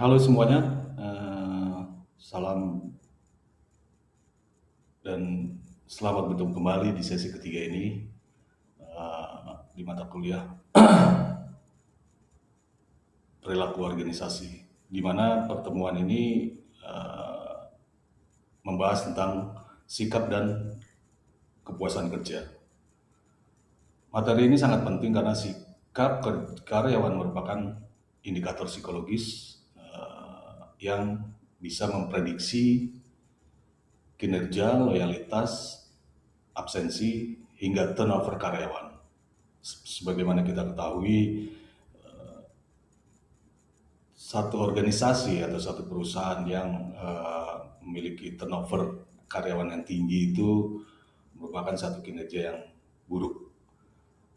Halo semuanya, eh, salam dan selamat bertemu kembali di sesi ketiga ini di mata kuliah perilaku organisasi, di mana pertemuan ini eh, membahas tentang sikap dan kepuasan kerja. Materi ini sangat penting karena sikap karyawan merupakan indikator psikologis yang bisa memprediksi kinerja, loyalitas, absensi, hingga turnover karyawan. Sebagaimana kita ketahui, satu organisasi atau satu perusahaan yang memiliki turnover karyawan yang tinggi itu merupakan satu kinerja yang buruk.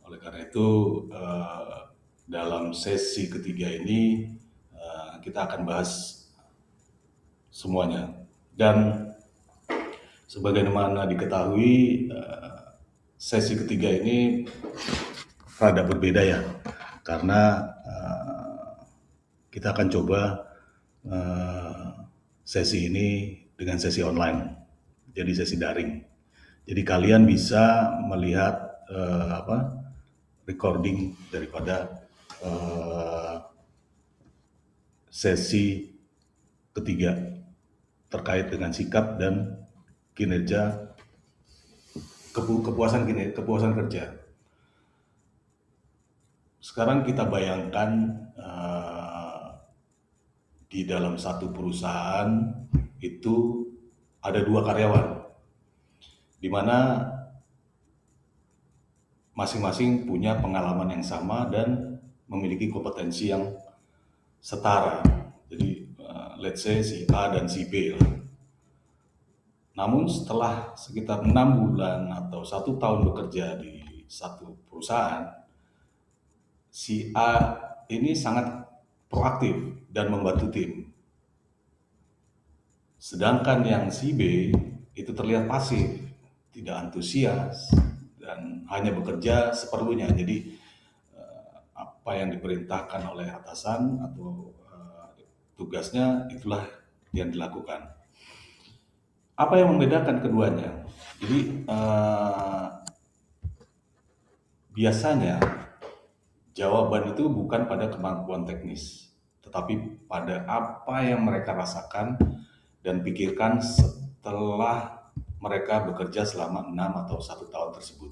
Oleh karena itu, dalam sesi ketiga ini kita akan bahas semuanya. Dan sebagaimana diketahui, sesi ketiga ini rada berbeda ya, karena kita akan coba sesi ini dengan sesi online, jadi sesi daring. Jadi kalian bisa melihat recording daripada sesi ketiga terkait dengan sikap dan kinerja kepuasan kerja. Sekarang kita bayangkan di dalam satu perusahaan itu ada 2 karyawan, di mana masing-masing punya pengalaman yang sama dan memiliki kompetensi yang setara. Jadi let's say si A dan si B lah. Namun setelah sekitar 6 bulan atau 1 tahun bekerja di satu perusahaan, si A ini sangat proaktif dan membantu tim. Sedangkan yang si B itu terlihat pasif, tidak antusias, dan hanya bekerja seperlunya. Jadi apa yang diperintahkan oleh atasan atau tugasnya itulah yang dilakukan. Apa yang membedakan keduanya? Jadi biasanya jawaban itu bukan pada kemampuan teknis, tetapi pada apa yang mereka rasakan dan pikirkan setelah mereka bekerja selama 6 atau 1 tahun tersebut.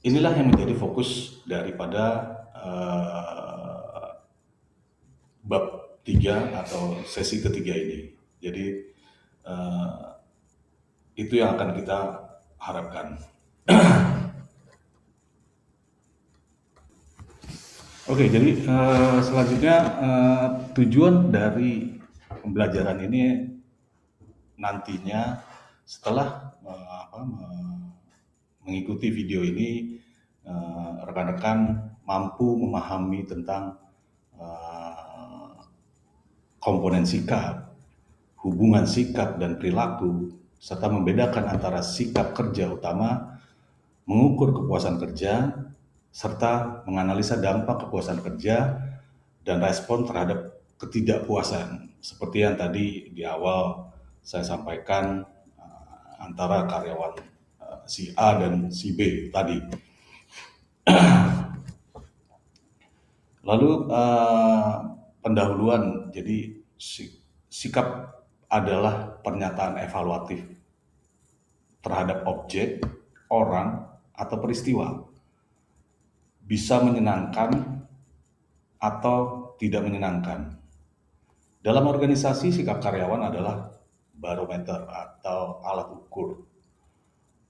Inilah yang menjadi fokus daripada bab 3 atau sesi ketiga ini. Jadi itu yang akan kita harapkan. Oke, jadi selanjutnya tujuan dari pembelajaran ini nantinya setelah mengikuti video ini, rekan-rekan mampu memahami tentang komponen sikap, hubungan sikap dan perilaku, serta membedakan antara sikap kerja utama, mengukur kepuasan kerja, serta menganalisa dampak kepuasan kerja dan respon terhadap ketidakpuasan. Seperti yang tadi di awal saya sampaikan antara karyawan si A dan si B tadi. Lalu pendahuluan, jadi sikap adalah pernyataan evaluatif terhadap objek, orang, atau peristiwa. Bisa menyenangkan atau tidak menyenangkan. Dalam organisasi, sikap karyawan adalah barometer atau alat ukur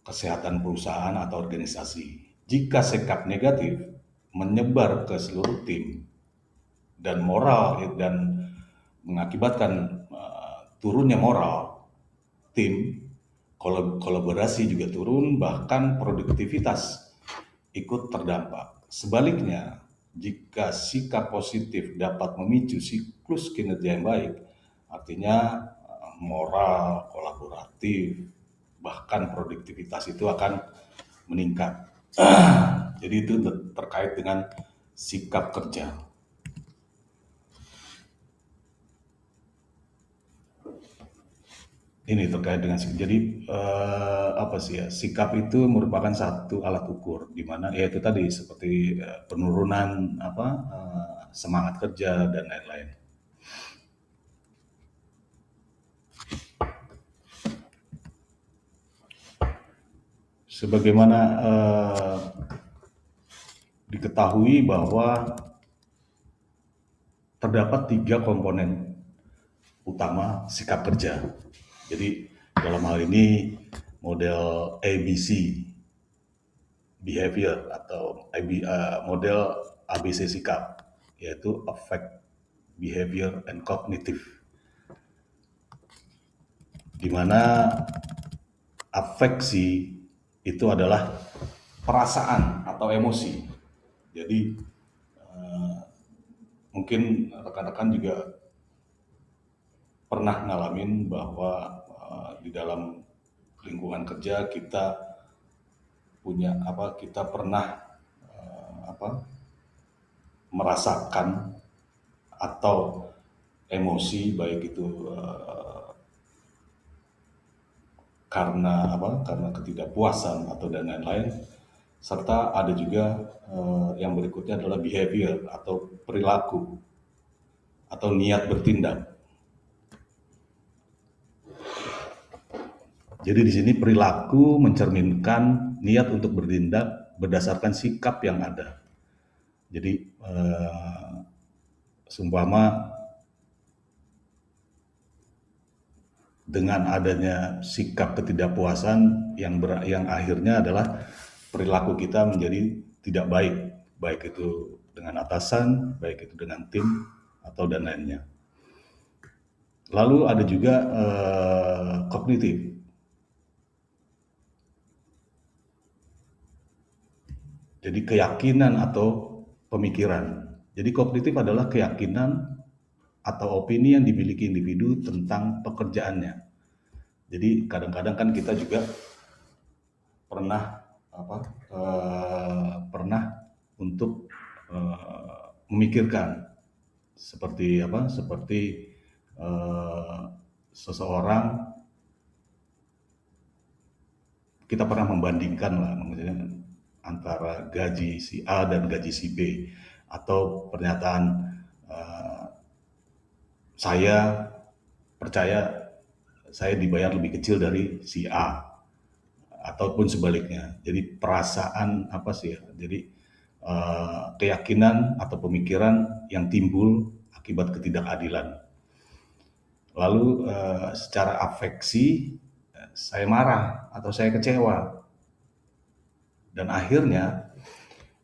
kesehatan perusahaan atau organisasi. Jika sikap negatif menyebar ke seluruh tim dan mengakibatkan turunnya moral tim, kolaborasi juga turun, bahkan produktivitas ikut terdampak. Sebaliknya, jika sikap positif dapat memicu siklus kinerja yang baik, artinya moral, kolaboratif, bahkan produktivitas itu akan meningkat. Jadi itu terkait dengan sikap kerja. ini terkait dengan jadi apa sih ya, sikap itu merupakan satu alat ukur di mana ya itu tadi seperti penurunan apa semangat kerja dan lain-lain. Sebagaimana diketahui bahwa terdapat 3 komponen utama sikap kerja. Jadi dalam hal ini model ABC behavior atau model ABC sikap, yaitu affect, behavior, and cognitive. Di mana afeksi itu adalah perasaan atau emosi. Jadi mungkin rekan-rekan juga pernah ngalamin bahwa di dalam lingkungan kerja kita punya kita pernah merasakan atau emosi baik itu karena ketidakpuasan atau dan lain-lain, serta ada juga yang berikutnya adalah behavior atau perilaku atau niat bertindak. Jadi di sini perilaku mencerminkan niat untuk bertindak berdasarkan sikap yang ada. Jadi seumpama dengan adanya sikap ketidakpuasan yang akhirnya adalah perilaku kita menjadi tidak baik, baik itu dengan atasan, baik itu dengan tim atau dan lainnya. Lalu ada juga kognitif. Jadi keyakinan atau pemikiran. Jadi kognitif adalah keyakinan atau opini yang dimiliki individu tentang pekerjaannya. Jadi kadang-kadang kan kita juga pernah untuk memikirkan seperti seseorang, kita pernah membandingkan lah antara gaji si A dan gaji si B, atau pernyataan saya percaya saya dibayar lebih kecil dari si A, ataupun sebaliknya. Jadi perasaan jadi keyakinan atau pemikiran yang timbul akibat ketidakadilan. Lalu secara afeksi saya marah atau saya kecewa, dan akhirnya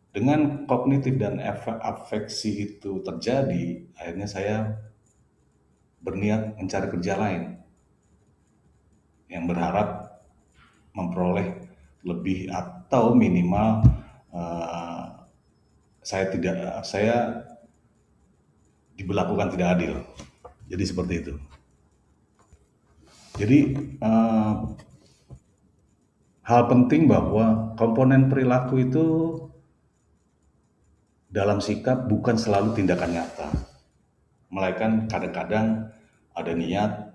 dengan kognitif dan afeksi itu terjadi, akhirnya saya berniat mencari kerja lain yang berharap memperoleh lebih atau minimal saya diberlakukan tidak adil. Jadi seperti itu. Jadi hal penting bahwa komponen perilaku itu dalam sikap bukan selalu tindakan nyata, melainkan kadang-kadang ada niat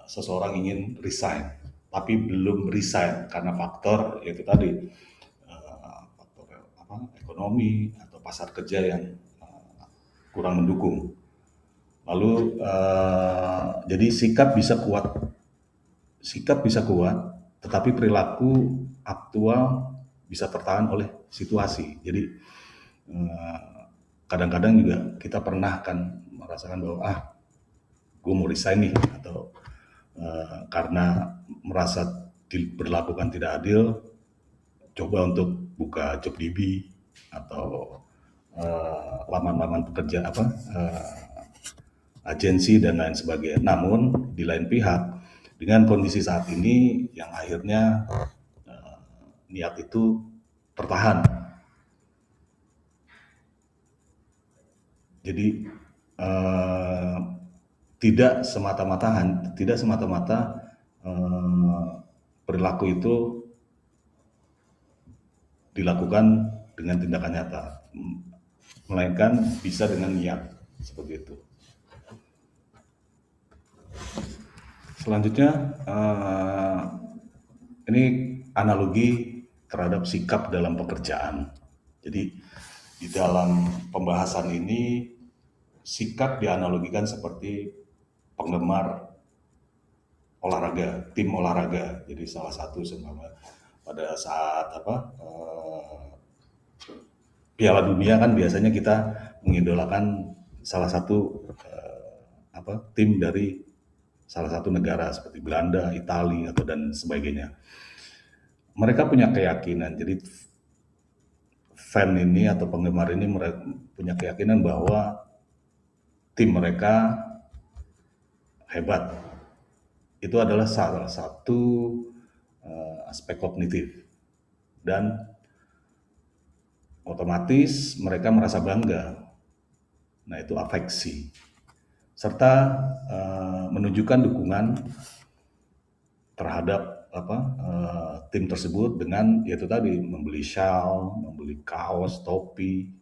seseorang ingin resign, tapi belum resign karena faktor yaitu tadi faktor ekonomi atau pasar kerja yang kurang mendukung. Lalu jadi sikap bisa kuat, tetapi perilaku aktual bisa tertahan oleh situasi. Jadi kadang-kadang juga kita pernah kan merasakan bahwa gue mau resign nih, atau karena merasa diberlakukan tidak adil, coba untuk buka job DB atau laman-laman pekerja agensi dan lain sebagainya. Namun di lain pihak, dengan kondisi saat ini yang akhirnya niat itu tertahan. Jadi tidak semata-mata perilaku itu dilakukan dengan tindakan nyata, melainkan bisa dengan niat seperti itu. Selanjutnya, ini analogi terhadap sikap dalam pekerjaan. Jadi di dalam pembahasan ini sikap dianalogikan seperti penggemar olahraga, tim olahraga. Jadi salah satu seumpama pada saat Piala Dunia kan biasanya kita mengidolakan salah satu tim dari salah satu negara seperti Belanda, Italia atau dan sebagainya. Mereka punya keyakinan. Jadi fan ini atau penggemar ini punya keyakinan bahwa tim mereka hebat. Itu adalah salah satu aspek kognitif dan otomatis mereka merasa bangga. Nah, itu afeksi serta menunjukkan dukungan terhadap tim tersebut dengan yaitu tadi membeli shawl, membeli kaos, topi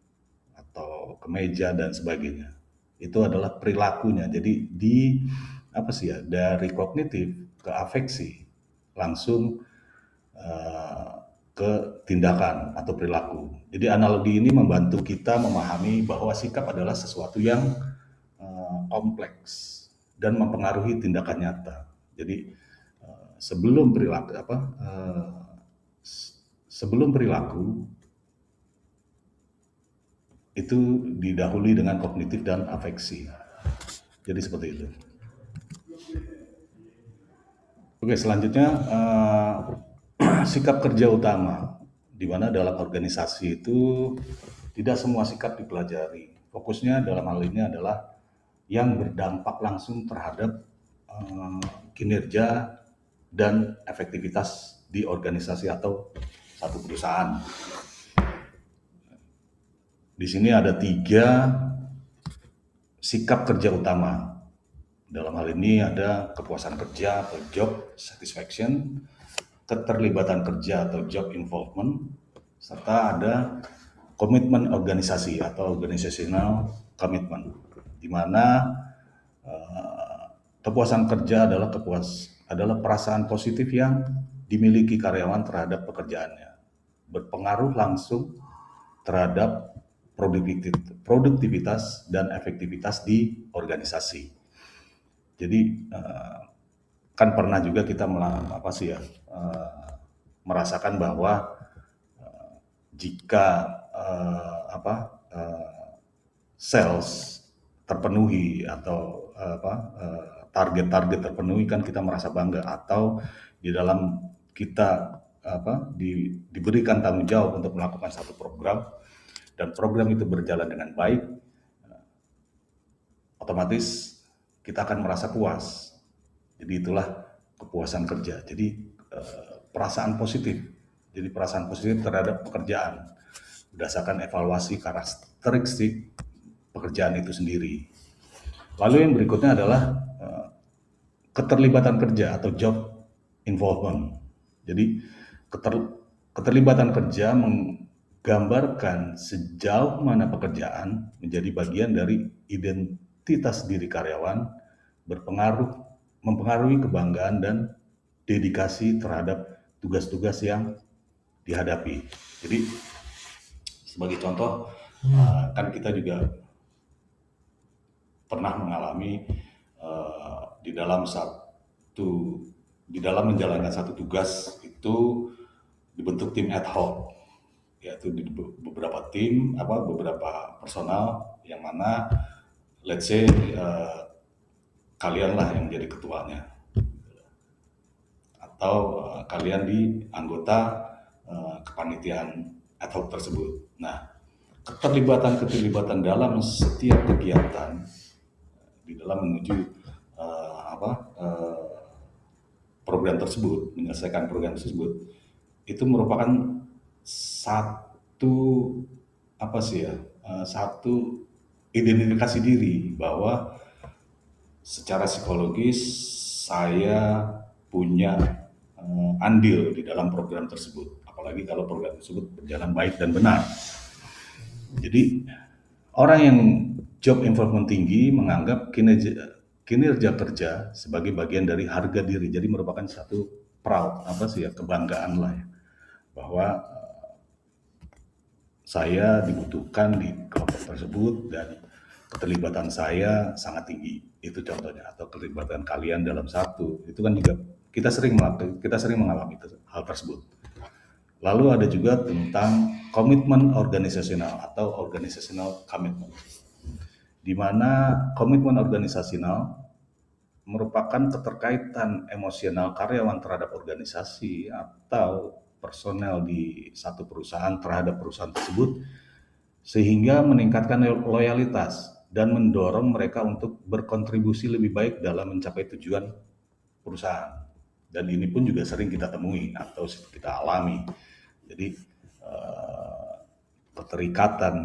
atau kemeja dan sebagainya. Itu adalah perilakunya. Jadi dari kognitif ke afeksi langsung ke tindakan atau perilaku. Jadi analogi ini membantu kita memahami bahwa sikap adalah sesuatu yang kompleks dan mempengaruhi tindakan nyata. Jadi sebelum perilaku itu didahului dengan kognitif dan afeksi. Jadi seperti itu. Oke, selanjutnya sikap kerja utama, di mana dalam organisasi itu tidak semua sikap dipelajari. Fokusnya dalam hal ini adalah yang berdampak langsung terhadap kinerja dan efektivitas di organisasi atau satu perusahaan. Di sini ada 3 sikap kerja utama. Dalam hal ini ada kepuasan kerja atau job satisfaction, keterlibatan kerja atau job involvement, serta ada komitmen organisasi atau organizational commitment, di mana kepuasan kerja adalah perasaan positif yang dimiliki karyawan terhadap pekerjaannya, berpengaruh langsung terhadap produktivitas dan efektivitas di organisasi. Jadi kan pernah juga kita merasakan bahwa jika sales terpenuhi atau target-target terpenuhi kan kita merasa bangga, atau di dalam kita diberikan tanggung jawab untuk melakukan satu program dan program itu berjalan dengan baik, otomatis kita akan merasa puas. Jadi itulah kepuasan kerja. Jadi perasaan positif. Jadi perasaan positif terhadap pekerjaan berdasarkan evaluasi karakteristik pekerjaan itu sendiri. Lalu yang berikutnya adalah keterlibatan kerja atau job involvement. Jadi keterlibatan kerja menggambarkan sejauh mana pekerjaan menjadi bagian dari identitas diri karyawan, mempengaruhi kebanggaan dan dedikasi terhadap tugas-tugas yang dihadapi. Jadi sebagai contoh, kan kita juga pernah mengalami di dalam menjalankan satu tugas itu dibentuk tim ad hoc, yaitu di beberapa tim, beberapa personal yang mana let's say kalian lah yang menjadi ketuanya, atau kalian di anggota kepanitiaan ad hoc tersebut. Nah, keterlibatan dalam setiap kegiatan di dalam menuju program tersebut, menyelesaikan program tersebut, itu merupakan satu satu identifikasi diri bahwa secara psikologis saya punya andil di dalam program tersebut, apalagi kalau program tersebut berjalan baik dan benar. Jadi orang yang job involvement tinggi menganggap kinerja kerja sebagai bagian dari harga diri. Jadi merupakan satu proud, kebanggaan lah ya, bahwa saya dibutuhkan di kelompok tersebut dan keterlibatan saya sangat tinggi. Itu contohnya, atau keterlibatan kalian dalam satu. Itu kan juga kita sering mengalami hal tersebut. Lalu ada juga tentang komitmen organisasional atau organizational commitment, di mana komitmen organisasional merupakan keterkaitan emosional karyawan terhadap organisasi atau personel di satu perusahaan terhadap perusahaan tersebut, sehingga meningkatkan loyalitas dan mendorong mereka untuk berkontribusi lebih baik dalam mencapai tujuan perusahaan. Dan ini pun juga sering kita temui atau kita alami. Jadi keterikatan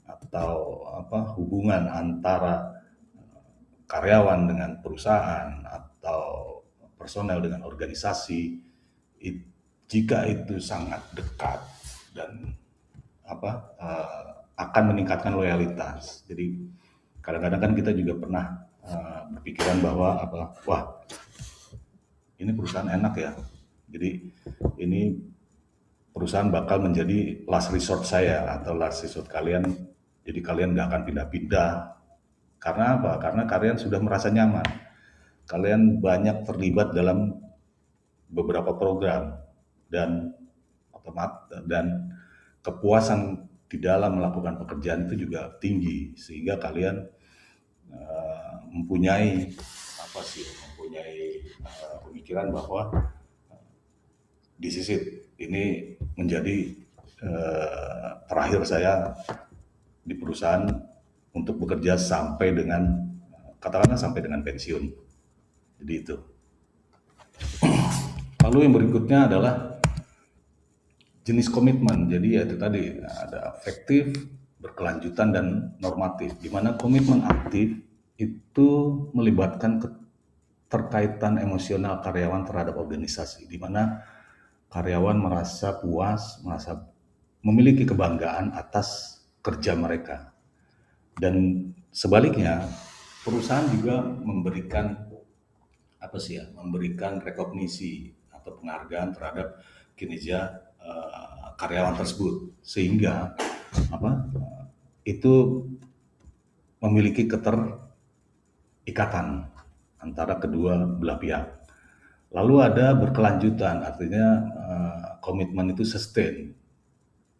atau hubungan antara karyawan dengan perusahaan atau personel dengan organisasi, jika itu sangat dekat dan akan meningkatkan loyalitas. Jadi kadang-kadang kan kita juga pernah berpikiran bahwa wah, ini perusahaan enak ya, jadi ini perusahaan bakal menjadi last resort saya atau last resort kalian, jadi kalian nggak akan pindah-pindah. Karena apa? Karena kalian sudah merasa nyaman, kalian banyak terlibat dalam beberapa program dan kepuasan di dalam melakukan pekerjaan itu juga tinggi, sehingga kalian mempunyai pemikiran bahwa di sisi ini menjadi terakhir saya di perusahaan untuk bekerja sampai dengan pensiun. Jadi itu. Lalu yang berikutnya adalah jenis komitmen. Jadi ya itu tadi, ada afektif, berkelanjutan, dan normatif. Di mana komitmen aktif itu melibatkan keterkaitan emosional karyawan terhadap organisasi, di mana karyawan merasa puas, merasa memiliki kebanggaan atas kerja mereka. Dan sebaliknya, perusahaan juga memberikan rekognisi atau penghargaan terhadap kinerja karyawan tersebut, sehingga itu memiliki keterikatan antara kedua belah pihak. Lalu ada berkelanjutan, artinya komitmen itu sustain,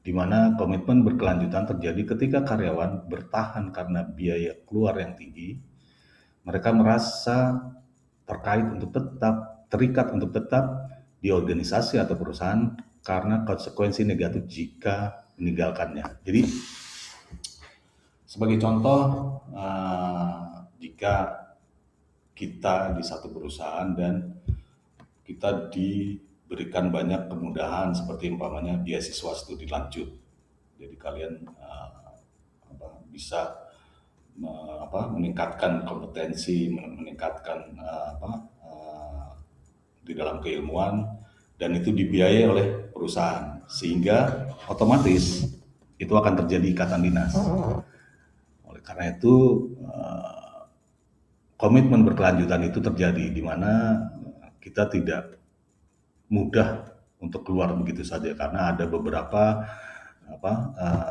di mana komitmen berkelanjutan terjadi ketika karyawan bertahan karena biaya keluar yang tinggi. Mereka merasa terikat untuk tetap di organisasi atau perusahaan karena konsekuensi negatif jika meninggalkannya. Jadi sebagai contoh, jika kita di satu perusahaan dan kita diberikan banyak kemudahan seperti umpamanya beasiswa studi lanjut, jadi kalian bisa meningkatkan kompetensi, meningkatkan di dalam keilmuan, dan itu dibiayai oleh perusahaan, sehingga otomatis itu akan terjadi ikatan dinas. Oleh karena itu komitmen berkelanjutan itu terjadi, di mana kita tidak mudah untuk keluar begitu saja, karena ada beberapa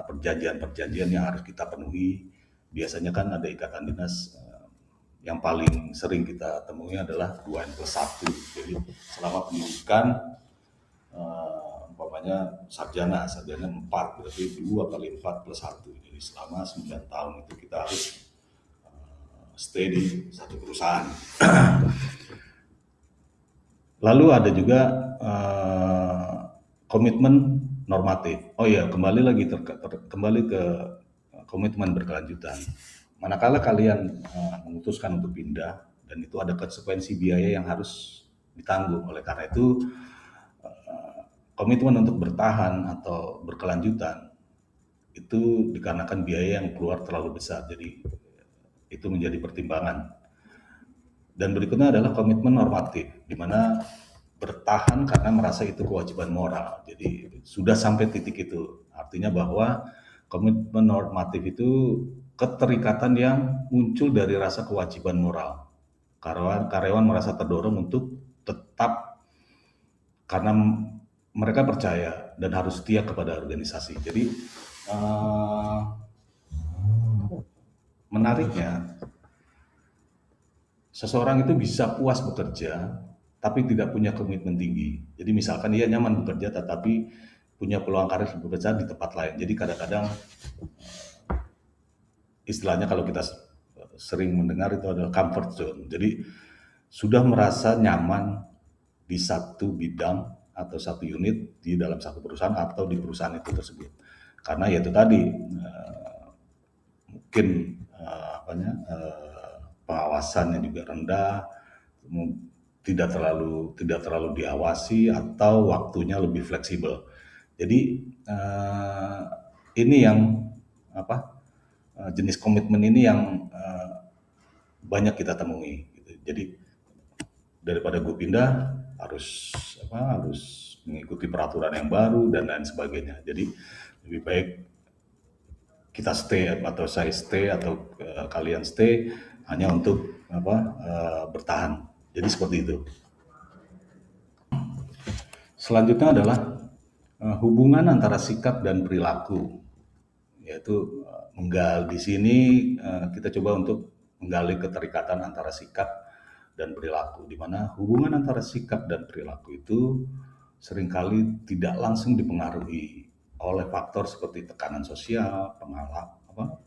perjanjian-perjanjian yang harus kita penuhi. Biasanya kan ada ikatan dinas, yang paling sering kita temui adalah 2N+1. Jadi selama pendidikan, umpamanya sarjana 4, berarti 2 kali 4 plus 1. Jadi selama 9 tahun itu kita harus stay di satu perusahaan. Lalu ada juga komitmen normatif. Oh ya, kembali ke komitmen berkelanjutan. Manakala kalian memutuskan untuk pindah, dan itu ada konsekuensi biaya yang harus ditanggung. Oleh karena itu, komitmen untuk bertahan atau berkelanjutan itu dikarenakan biaya yang keluar terlalu besar. Jadi itu menjadi pertimbangan. Dan berikutnya adalah komitmen normatif, di mana bertahan karena merasa itu kewajiban moral. Jadi sudah sampai titik itu. Artinya bahwa komitmen normatif itu keterikatan yang muncul dari rasa kewajiban moral. Karyawan merasa terdorong untuk tetap karena mereka percaya dan harus setia kepada organisasi. Jadi eh, menariknya, seseorang itu bisa puas bekerja tapi tidak punya komitmen tinggi. Jadi misalkan dia nyaman bekerja tetapi punya peluang karir lebih besar di tempat lain. Jadi kadang-kadang istilahnya kalau kita sering mendengar itu adalah comfort zone. Jadi sudah merasa nyaman di satu bidang atau satu unit di dalam satu perusahaan atau di perusahaan itu tersebut. Karena ya itu tadi mungkin pengawasannya juga rendah, tidak terlalu diawasi atau waktunya lebih fleksibel. Jadi ini yang jenis komitmen ini yang banyak kita temui. Gitu. Jadi daripada gue pindah harus mengikuti peraturan yang baru dan lain sebagainya. Jadi lebih baik kita stay atau saya stay atau kalian stay hanya untuk bertahan. Jadi seperti itu. Selanjutnya adalah hubungan antara sikap dan perilaku, yaitu di sini kita coba untuk menggali keterikatan antara sikap dan perilaku, di mana hubungan antara sikap dan perilaku itu seringkali tidak langsung dipengaruhi oleh faktor seperti tekanan sosial,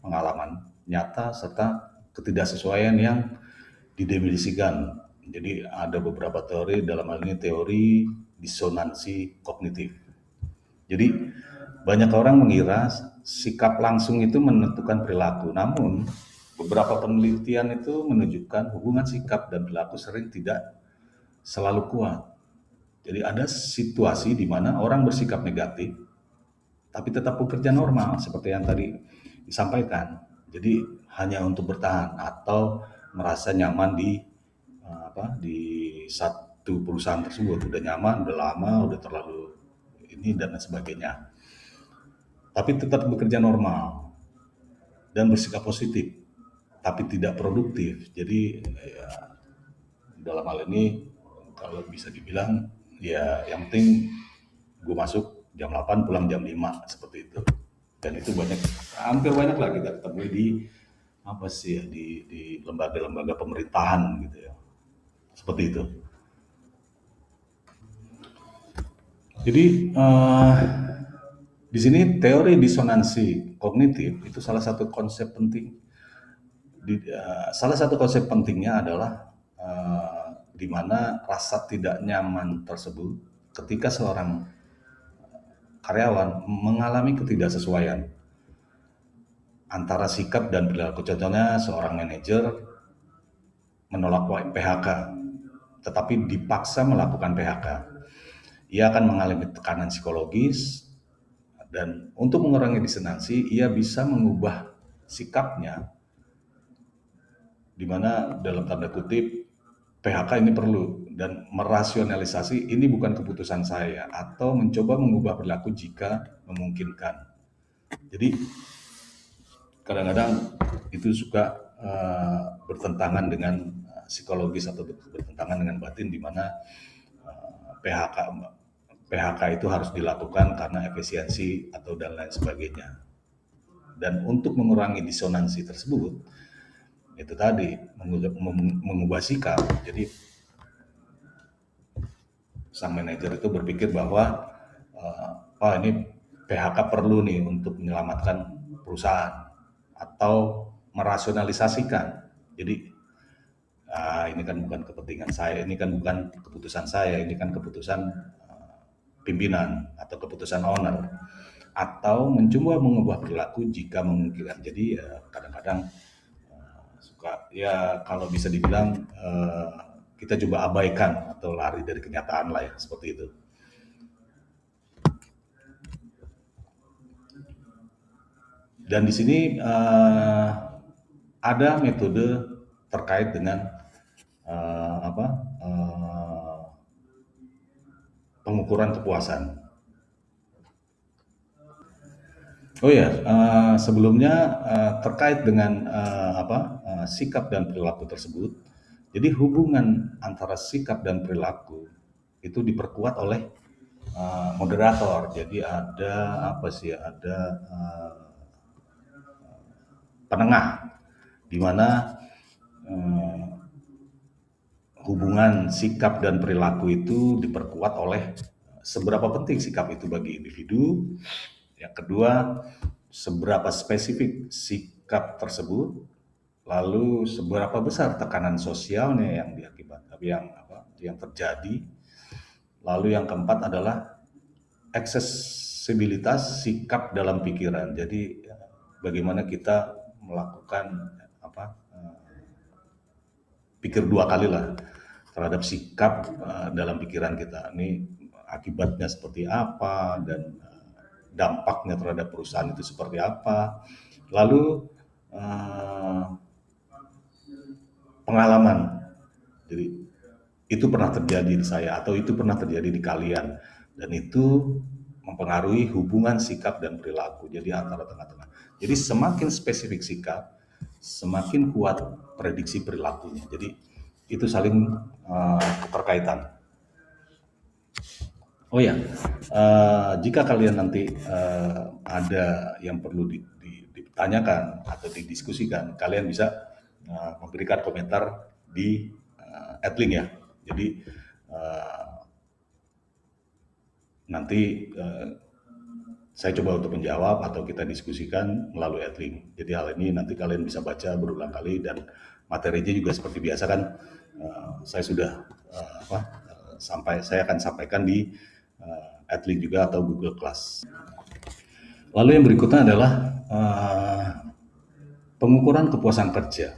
pengalaman nyata, serta ketidaksesuaian yang didefinisikan. Jadi ada beberapa teori, dalam hal ini teori disonansi kognitif. Jadi banyak orang mengira sikap langsung itu menentukan perilaku, namun beberapa penelitian itu menunjukkan hubungan sikap dan perilaku sering tidak selalu kuat. Jadi ada situasi di mana orang bersikap negatif, tapi tetap bekerja normal seperti yang tadi disampaikan. Jadi hanya untuk bertahan atau merasa nyaman di satu perusahaan tersebut, udah nyaman, udah lama, udah terlalu ini dan sebagainya. Tapi tetap bekerja normal dan bersikap positif, tapi tidak produktif. Jadi ya, dalam hal ini kalau bisa dibilang ya yang penting gue masuk jam 8 pulang jam 5 seperti itu. Dan itu hampir banyak lah kita temui di lembaga-lembaga pemerintahan gitu ya. Seperti itu. Jadi di sini teori disonansi kognitif itu salah satu konsep penting. Salah satu konsep pentingnya adalah di mana rasa tidak nyaman tersebut ketika seorang karyawan mengalami ketidaksesuaian antara sikap dan perilaku. Contohnya seorang manajer menolak PHK, tetapi dipaksa melakukan PHK. Ia akan mengalami tekanan psikologis, dan untuk mengurangi disonansi, ia bisa mengubah sikapnya, di mana dalam tanda kutip PHK ini perlu, dan merasionalisasi ini bukan keputusan saya, atau mencoba mengubah perilaku jika memungkinkan. Jadi kadang-kadang itu suka bertentangan dengan psikologis atau bertentangan dengan batin, di mana PHK itu harus dilakukan karena efisiensi atau dan lain sebagainya. Dan untuk mengurangi disonansi tersebut, itu tadi mengubah sikap. Jadi sang manajer itu berpikir bahwa ini PHK perlu nih untuk menyelamatkan perusahaan, atau merasionalisasikan. Jadi ini kan bukan kepentingan saya, ini kan bukan keputusan saya, ini kan keputusan pimpinan atau keputusan owner, atau mencoba mengubah perilaku jika memungkinkan. Jadi kadang-kadang suka ya kalau bisa dibilang kita coba abaikan atau lari dari kenyataan lah ya, seperti itu. Dan di sini ada metode terkait dengan pengukuran kepuasan. Oh ya, sebelumnya terkait dengan sikap dan perilaku tersebut, Jadi hubungan antara sikap dan perilaku itu diperkuat oleh moderator. Jadi ada apa sih? Ada penengah di mana eh, hubungan sikap dan perilaku itu diperkuat oleh seberapa penting sikap itu bagi individu. Yang kedua, seberapa spesifik sikap tersebut, lalu seberapa besar tekanan sosialnya yang diakibatkan yang terjadi. Lalu yang keempat adalah aksesibilitas sikap dalam pikiran. Jadi bagaimana kita melakukan pikir dua kali lah terhadap sikap dalam pikiran kita. Ini akibatnya seperti apa dan dampaknya terhadap perusahaan itu seperti apa. Lalu pengalaman. Jadi itu pernah terjadi di saya atau itu pernah terjadi di kalian dan itu mempengaruhi hubungan sikap dan perilaku. Jadi antara tengah-tengah. Jadi semakin spesifik sikap, semakin kuat prediksi perilakunya. Jadi itu saling keterkaitan. Oh ya, jika kalian nanti ada yang perlu ditanyakan atau didiskusikan, kalian bisa memberikan komentar di @link ya. Jadi nanti saya coba untuk menjawab atau kita diskusikan melalui @link. Jadi hal ini nanti kalian bisa baca berulang kali dan materinya juga seperti biasa kan saya sudah saya akan sampaikan di @link juga atau Google Class. Lalu yang berikutnya adalah pengukuran kepuasan kerja.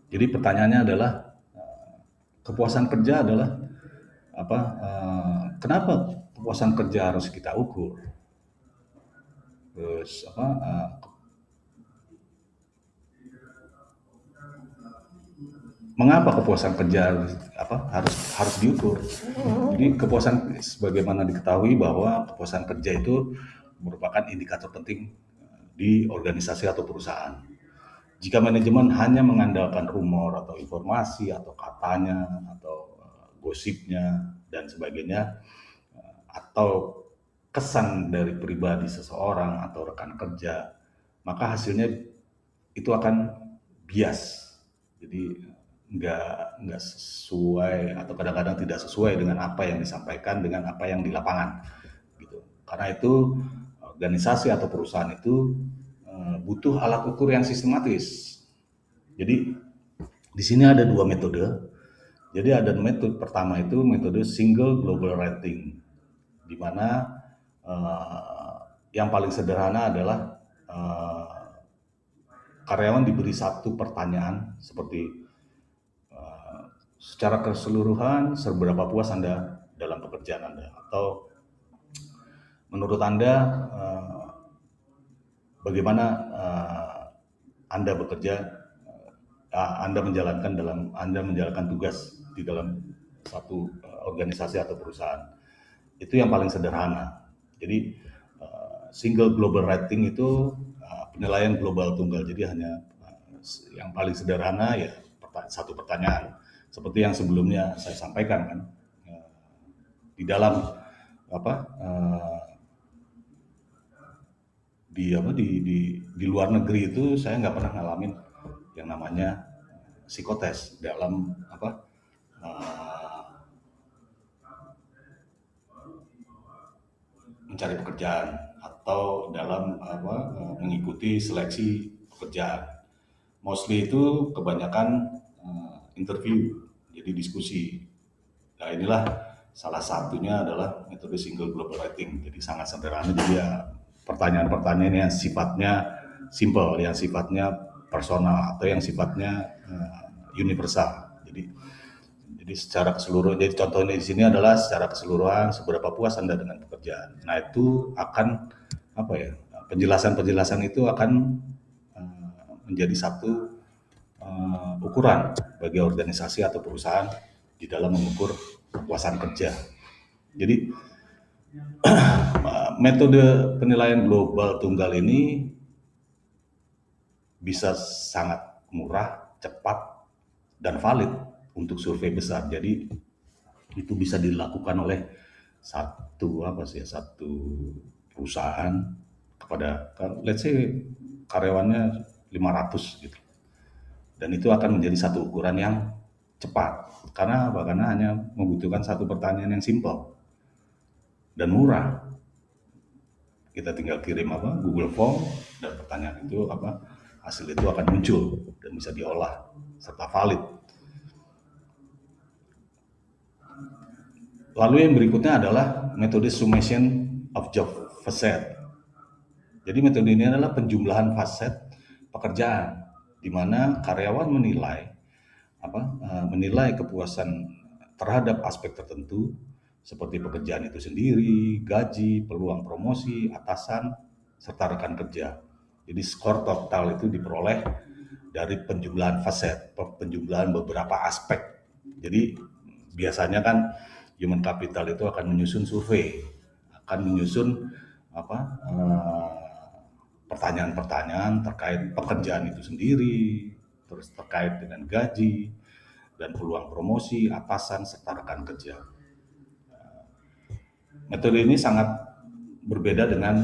Jadi pertanyaannya adalah kepuasan kerja adalah apa? Kenapa kepuasan kerja harus kita ukur? Terus mengapa kepuasan kerja harus diukur? Jadi kepuasan, sebagaimana diketahui bahwa kepuasan kerja itu merupakan indikator penting di organisasi atau perusahaan. Jika manajemen hanya mengandalkan rumor atau informasi atau katanya atau gosipnya dan sebagainya, atau kesan dari pribadi seseorang atau rekan kerja, maka hasilnya itu akan bias. Jadi nggak sesuai atau kadang-kadang tidak sesuai dengan apa yang disampaikan dengan apa yang di lapangan gitu. Karena itu organisasi atau perusahaan itu butuh alat ukur yang sistematis. Jadi di sini ada dua metode. Jadi ada metode pertama itu metode single global rating, di mana yang paling sederhana adalah karyawan diberi satu pertanyaan seperti secara keseluruhan seberapa puas Anda dalam pekerjaan Anda, atau menurut Anda bagaimana Anda bekerja, Anda menjalankan tugas di dalam satu organisasi atau perusahaan. Itu yang paling sederhana. Jadi single global rating itu penilaian global tunggal. Jadi hanya yang paling sederhana ya satu pertanyaan. Seperti yang sebelumnya saya sampaikan kan, di dalam di luar negeri itu saya nggak pernah ngalamin yang namanya psikotes dalam mencari pekerjaan atau dalam mengikuti seleksi pekerjaan. Mostly itu kebanyakan interview, jadi diskusi. Nah inilah salah satunya adalah metode single global rating. Jadi sangat sederhana. Jadi ya pertanyaan-pertanyaan yang sifatnya simple, yang sifatnya personal atau yang sifatnya universal. Jadi secara keseluruhan. Jadi contohnya di sini adalah secara keseluruhan seberapa puas Anda dengan pekerjaan. Nah itu akan penjelasan-penjelasan itu akan menjadi satu ukuran bagi organisasi atau perusahaan di dalam mengukur kepuasan kerja. Jadi metode penilaian global tunggal ini bisa sangat murah, cepat, dan valid untuk survei besar. Jadi itu bisa dilakukan oleh satu perusahaan kepada, let's say karyawannya 500 gitu. Dan itu akan menjadi satu ukuran yang cepat. Karena apa? Karena hanya membutuhkan satu pertanyaan yang simpel dan murah. Kita tinggal kirim Google Form, dan pertanyaan itu hasil itu akan muncul dan bisa diolah serta valid. Lalu yang berikutnya adalah metode summation of job facet. Jadi metode ini adalah penjumlahan faset pekerjaan, di mana karyawan menilai kepuasan terhadap aspek tertentu seperti pekerjaan itu sendiri, gaji, peluang promosi, atasan, serta rekan kerja. Jadi skor total itu diperoleh dari penjumlahan faset, penjumlahan beberapa aspek. Jadi biasanya kan human capital itu akan menyusun survei, akan menyusun pertanyaan-pertanyaan terkait pekerjaan itu sendiri, terus terkait dengan gaji dan peluang promosi, atasan, serta rekan kerja. Metode ini sangat berbeda dengan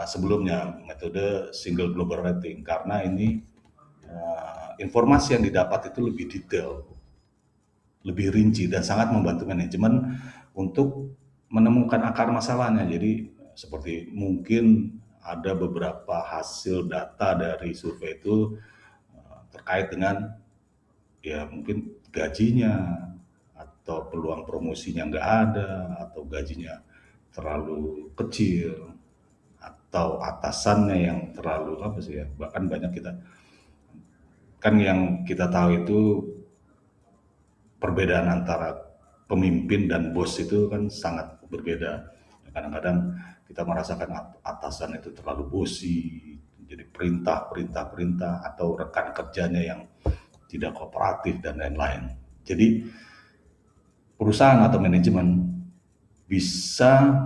sebelumnya, metode single global rating, karena ini informasi yang didapat itu lebih detail, lebih rinci, dan sangat membantu manajemen untuk menemukan akar masalahnya. Jadi seperti mungkin ada beberapa hasil data dari survei itu terkait dengan mungkin gajinya, atau peluang promosinya nggak ada, atau gajinya terlalu kecil, atau atasannya yang terlalu bahkan banyak yang kita tahu itu perbedaan antara pemimpin dan bos itu kan sangat berbeda. Kadang-kadang kita merasakan atasan itu terlalu bosi, jadi perintah, atau rekan kerjanya yang tidak kooperatif dan lain-lain. Jadi perusahaan atau manajemen bisa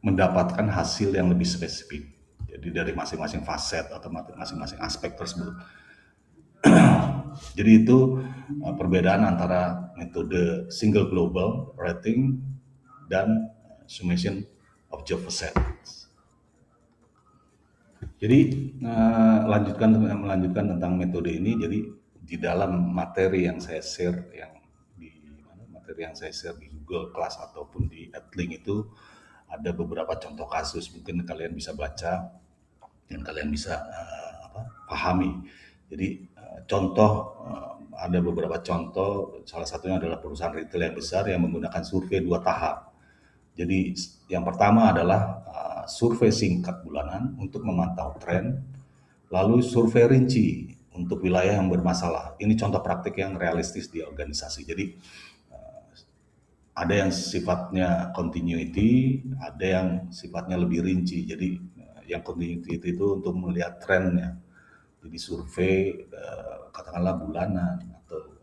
mendapatkan hasil yang lebih spesifik. Jadi dari masing-masing faset atau masing-masing aspek tersebut. Jadi itu perbedaan antara metode single global rating dan summation of job facets. Jadi melanjutkan tentang metode ini. Jadi di dalam materi yang saya share di Google Class ataupun di Adlink itu ada beberapa contoh kasus, mungkin kalian bisa baca dan kalian bisa pahami. Jadi ada beberapa contoh, salah satunya adalah perusahaan retail yang besar yang menggunakan survei 2 tahap. Jadi yang pertama adalah survei singkat bulanan untuk memantau tren, lalu survei rinci untuk wilayah yang bermasalah. Ini contoh praktik yang realistis di organisasi. Jadi ada yang sifatnya continuity, ada yang sifatnya lebih rinci. Jadi yang continuity itu untuk melihat trennya. Jadi survei katakanlah bulanan atau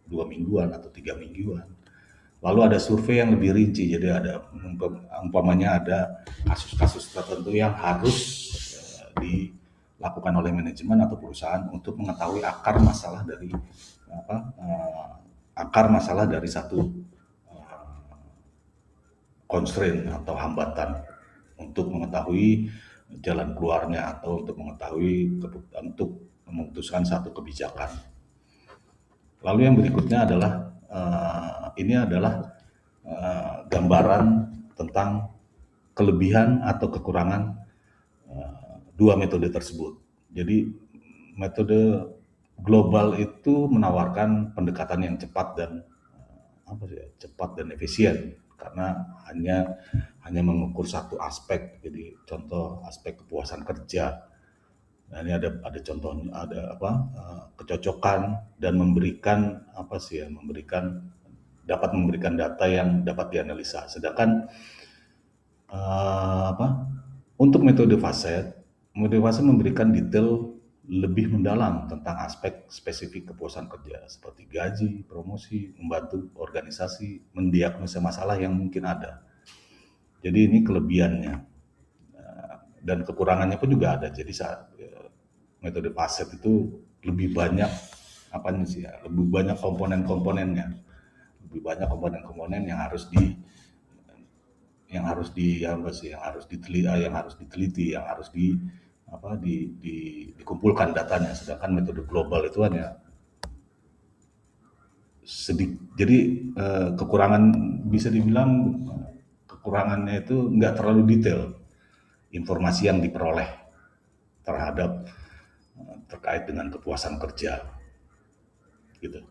2 mingguan atau 3 mingguan. Lalu ada survei yang lebih rinci. Jadi ada umpamanya ada kasus-kasus tertentu yang harus dilakukan oleh manajemen atau perusahaan untuk mengetahui akar masalah dari satu constraint atau hambatan, untuk mengetahui jalan keluarnya atau untuk memutuskan satu kebijakan. Lalu yang berikutnya adalah gambaran tentang kelebihan atau kekurangan dua metode tersebut. Jadi metode global itu menawarkan pendekatan yang cepat dan efisien, karena hanya mengukur satu aspek. Jadi contoh aspek kepuasan kerja. Nah, ini ada contohnya, kecocokan, dan dapat memberikan data yang dapat dianalisa. Sedangkan untuk metode faset memberikan detail lebih mendalam tentang aspek spesifik kepuasan kerja seperti gaji, promosi, membantu organisasi mendiagnosa masalah yang mungkin ada. Jadi ini kelebihannya, dan kekurangannya pun juga ada. Jadi metode faset itu lebih banyak apanya sih ya, lebih banyak komponen-komponennya, lebih banyak komponen-komponen yang harus apa sih, yang harus di apa dikumpulkan datanya. Sedangkan metode global itu hanya jadi kekurangan, bisa dibilang kekurangannya itu nggak terlalu detail informasi yang diperoleh terhadap terkait dengan kepuasan kerja gitu.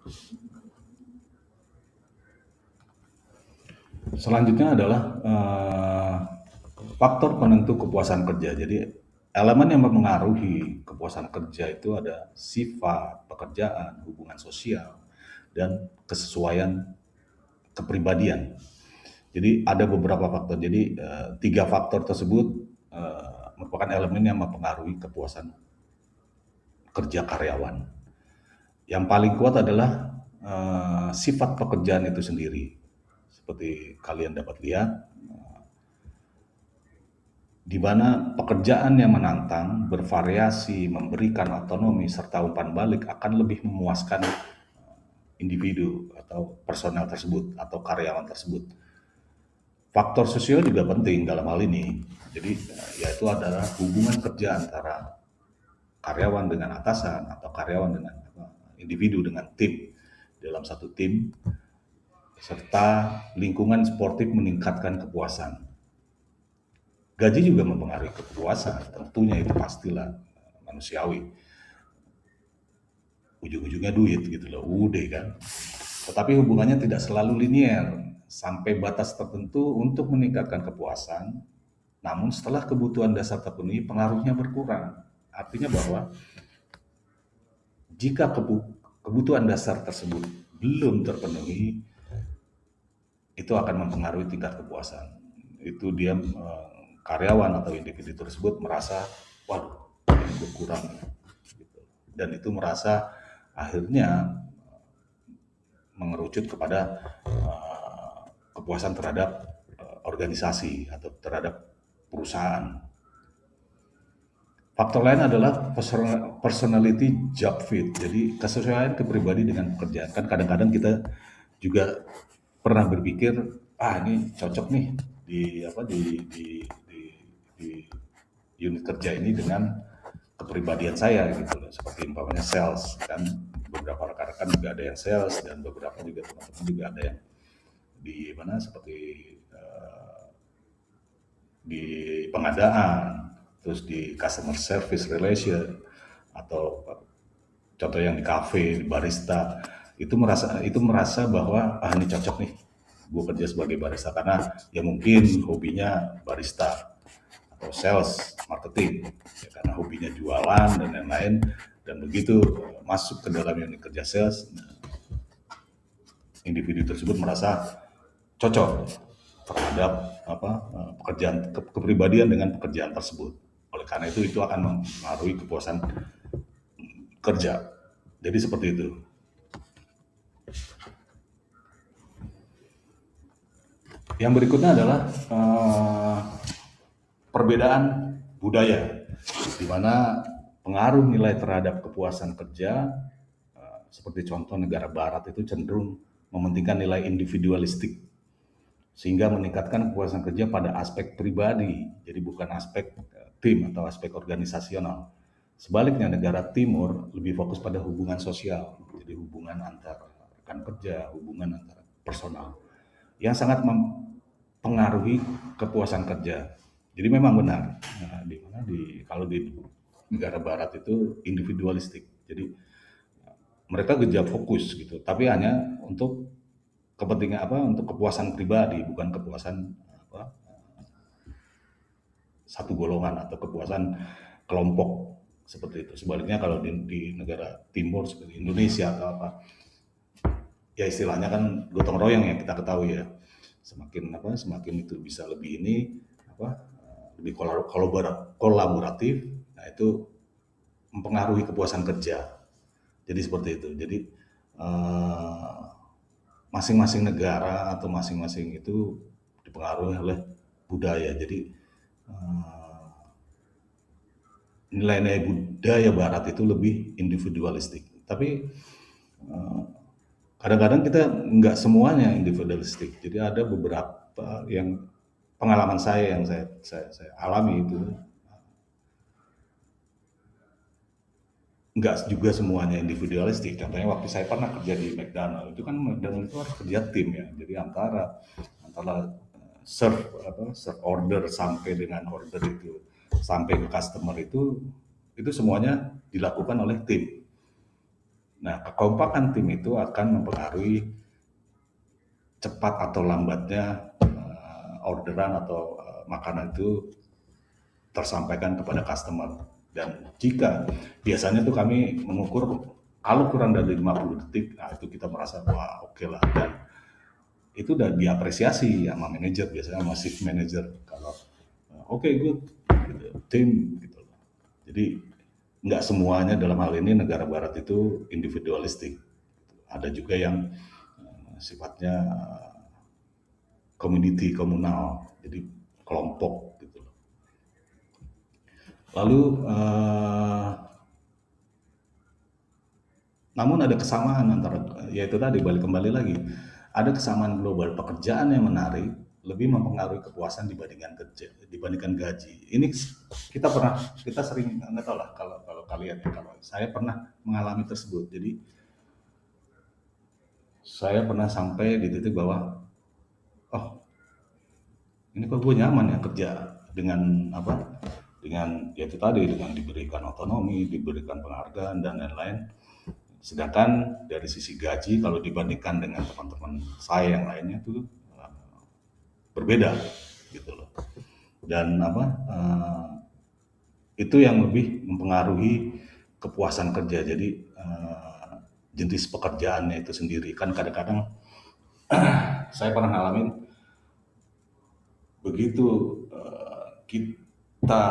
Selanjutnya adalah faktor penentu kepuasan kerja. Jadi elemen yang mempengaruhi kepuasan kerja itu ada sifat pekerjaan, hubungan sosial, dan kesesuaian kepribadian. Jadi ada beberapa faktor. Jadi tiga faktor tersebut merupakan elemen yang mempengaruhi kepuasan kerja karyawan. Yang paling kuat adalah sifat pekerjaan itu sendiri. Seperti kalian dapat lihat, di mana pekerjaan yang menantang, bervariasi, memberikan otonomi, serta umpan balik akan lebih memuaskan individu atau personel tersebut atau karyawan tersebut. Faktor sosial juga penting dalam hal ini. Jadi yaitu adalah hubungan kerja antara karyawan dengan atasan atau karyawan dengan individu dengan tim dalam satu tim, serta lingkungan sportif meningkatkan kepuasan. Gaji juga mempengaruhi kepuasan, tentunya itu pastilah manusiawi. Ujung-ujungnya duit gitu loh, udah kan. Tetapi hubungannya tidak selalu linier, sampai batas tertentu untuk meningkatkan kepuasan. Namun setelah kebutuhan dasar terpenuhi, pengaruhnya berkurang. Artinya bahwa jika kebutuhan dasar tersebut belum terpenuhi, itu akan mempengaruhi tingkat kepuasan. Itu dia karyawan atau individu tersebut merasa, waduh, ini berkurang. Gitu. Dan itu merasa akhirnya mengerucut kepada kepuasan terhadap organisasi atau terhadap perusahaan. Faktor lain adalah personality job fit. Jadi kesesuaian kepribadi dengan pekerjaan. Kan kadang-kadang kita juga pernah berpikir, ini cocok nih di unit kerja ini dengan kepribadian saya gitu loh. Seperti umpamanya sales kan, beberapa rekan-rekan juga ada yang sales dan beberapa juga teman-teman juga ada yang di mana seperti di pengadaan, terus di customer service relation, atau contoh yang di kafe, di barista, itu merasa bahwa ini cocok nih gue kerja sebagai barista karena ya mungkin hobinya barista atau sales marketing ya, karena hobinya jualan dan lain-lain, dan begitu masuk ke dalam unit kerja sales, individu tersebut merasa cocok terhadap pekerjaan kepribadian dengan pekerjaan tersebut. Oleh karena itu akan mempengaruhi kepuasan kerja. Jadi seperti itu. Yang berikutnya adalah perbedaan budaya, di mana pengaruh nilai terhadap kepuasan kerja, seperti contoh negara barat itu cenderung mementingkan nilai individualistik, sehingga meningkatkan kepuasan kerja pada aspek pribadi, jadi bukan aspek tim atau aspek organisasional. Sebaliknya negara timur lebih fokus pada hubungan sosial, jadi hubungan antar rekan kerja, hubungan antar personal, yang sangat mempengaruhi kepuasan kerja. Jadi memang benar, kalau di negara barat itu individualistik, jadi mereka kerja fokus gitu, tapi hanya untuk kepentingan untuk kepuasan pribadi, bukan kepuasan satu golongan atau kepuasan kelompok seperti itu. Sebaliknya kalau di negara timur seperti Indonesia atau ya istilahnya kan gotong royong yang kita ketahui ya. Semakin itu bisa lebih lebih kolaboratif, nah itu mempengaruhi kepuasan kerja. Jadi seperti itu. Jadi masing-masing negara atau masing-masing itu dipengaruhi oleh budaya. Jadi nilai-nilai budaya barat itu lebih individualistik. Tapi kadang-kadang kita nggak semuanya individualistik. Jadi ada beberapa yang pengalaman saya yang saya alami itu nggak juga semuanya individualistik. Contohnya waktu saya pernah kerja di McDonald, itu kan McDonald itu harus kerja tim ya. Jadi antara antara serve order sampai dengan order itu sampai ke customer itu semuanya dilakukan oleh tim. Nah, kekompakan tim itu akan mempengaruhi cepat atau lambatnya orderan atau makanan itu tersampaikan kepada customer. Dan jika biasanya tuh kami mengukur kalau kurang dari 50 detik, nah itu kita merasa wah oke lah, dan itu udah diapresiasi sama manajer, biasanya sama shift manager kalau oke good gitu, tim gitu. Jadi nggak semuanya dalam hal ini negara barat itu individualistik. Ada juga yang sifatnya community komunal, jadi kelompok gitu. Lalu namun ada kesamaan antara, yaitu tadi balik kembali lagi, ada kesamaan global. Pekerjaan yang menarik lebih mempengaruhi kepuasan dibandingkan gaji. Ini kita sering nggak tahu lah kalau kalau kalian ya, kalau saya pernah mengalami tersebut. Jadi saya pernah sampai di titik bahwa oh ini kok gue nyaman ya kerja dengan apa, dengan ya itu tadi, dengan diberikan otonomi, diberikan penghargaan dan lain-lain. Sedangkan dari sisi gaji kalau dibandingkan dengan teman-teman saya yang lainnya itu berbeda gitu loh. Dan apa itu yang lebih mempengaruhi kepuasan kerja. Jadi jenis pekerjaannya itu sendiri kan kadang-kadang saya pernah ngalamin begitu kita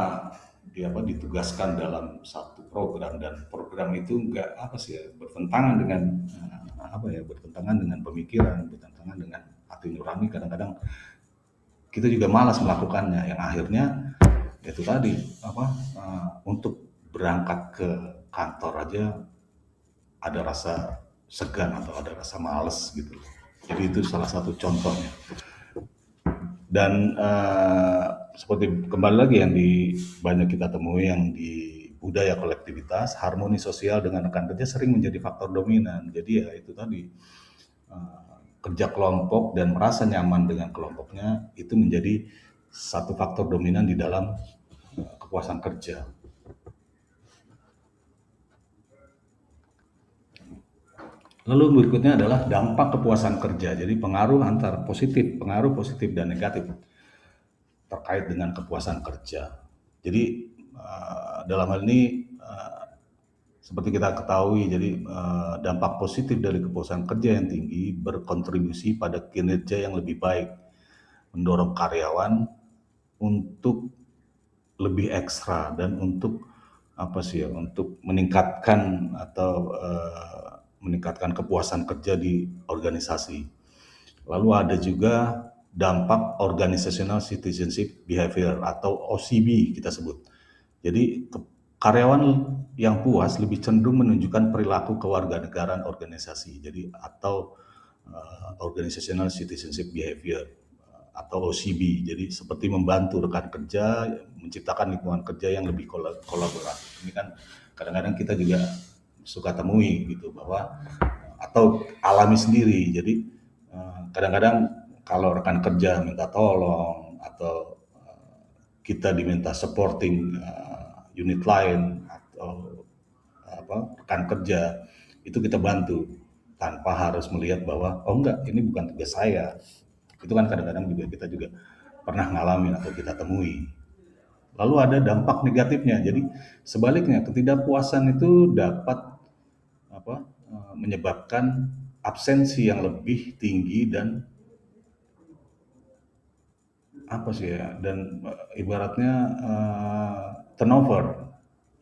ditugaskan dalam satu program dan program itu enggak apa sih ya, bertentangan dengan bertentangan dengan pemikiran, bertentangan dengan hati nurani, kadang-kadang kita juga malas melakukannya, yang akhirnya itu tadi untuk berangkat ke kantor aja ada rasa segan atau ada rasa malas gitu. Jadi itu salah satu contohnya. Dan seperti kembali lagi yang banyak kita temui yang di budaya kolektivitas, harmoni sosial dengan rekan kerja sering menjadi faktor dominan. Jadi ya itu tadi, kerja kelompok dan merasa nyaman dengan kelompoknya itu menjadi satu faktor dominan di dalam kepuasan kerja. Lalu berikutnya adalah dampak kepuasan kerja. Jadi pengaruh positif dan negatif terkait dengan kepuasan kerja. Jadi dalam hal ini seperti kita ketahui, jadi dampak positif dari kepuasan kerja yang tinggi berkontribusi pada kinerja yang lebih baik, mendorong karyawan untuk lebih ekstra dan untuk untuk meningkatkan meningkatkan kepuasan kerja di organisasi. Lalu ada juga dampak organizational citizenship behavior atau OCB kita sebut. Jadi karyawan yang puas lebih cenderung menunjukkan perilaku kewarganegaraan organisasi. Jadi atau organizational citizenship behavior atau OCB. Jadi seperti membantu rekan kerja menciptakan lingkungan kerja yang lebih kolaboratif. Ini kan kadang-kadang kita juga suka temui gitu, bahwa atau alami sendiri. Jadi kadang-kadang kalau rekan kerja minta tolong atau kita diminta supporting unit lain atau rekan kerja, itu kita bantu tanpa harus melihat bahwa oh enggak, ini bukan tugas saya. Itu kan kadang-kadang juga kita juga pernah ngalamin atau kita temui. Lalu ada dampak negatifnya. Jadi sebaliknya, ketidakpuasan itu dapat menyebabkan absensi yang lebih tinggi dan ibaratnya turnover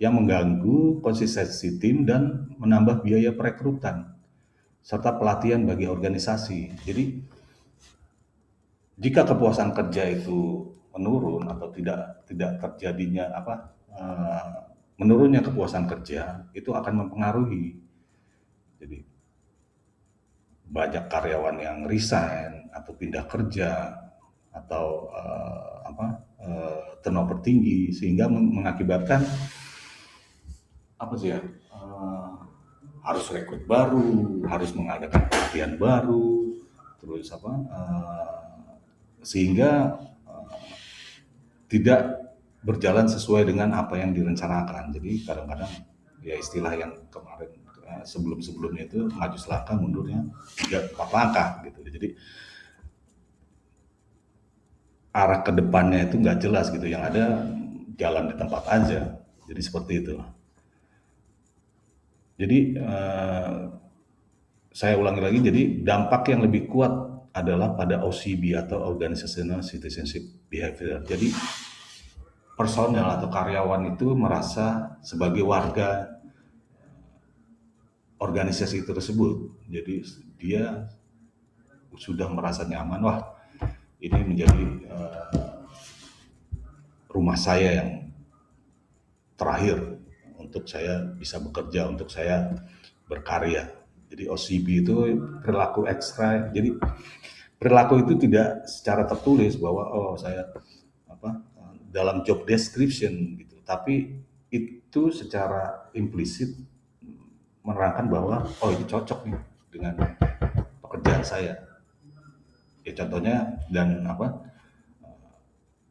yang mengganggu konsistensi tim dan menambah biaya perekrutan serta pelatihan bagi organisasi. Jadi jika kepuasan kerja itu menurun atau tidak terjadinya menurunnya kepuasan kerja, itu akan mempengaruhi. Jadi banyak karyawan yang resign atau pindah kerja atau turnover tinggi, sehingga mengakibatkan apa sih ya, harus rekrut baru, harus mengadakan pelatihan baru, terus sehingga tidak berjalan sesuai dengan apa yang direncanakan. Jadi kadang-kadang ya istilah yang kemarin sebelum-sebelumnya itu maju selangkah mundurnya 3-4 langkah gitu. Jadi arah ke depannya itu nggak jelas gitu, yang ada jalan di tempat aja. Jadi seperti itu. Jadi saya ulangi lagi, jadi dampak yang lebih kuat adalah pada OCB atau Organizational Citizenship Behavior. Jadi personel atau karyawan itu merasa sebagai warga organisasi tersebut. Jadi dia sudah merasa nyaman, wah ini menjadi rumah saya yang terakhir untuk saya bisa bekerja, untuk saya berkarya. Jadi OCB itu perilaku ekstra. Jadi perilaku itu tidak secara tertulis bahwa oh saya dalam job description gitu, tapi itu secara implisit menerangkan bahwa oh ini cocok nih dengan pekerjaan saya. Ya contohnya dan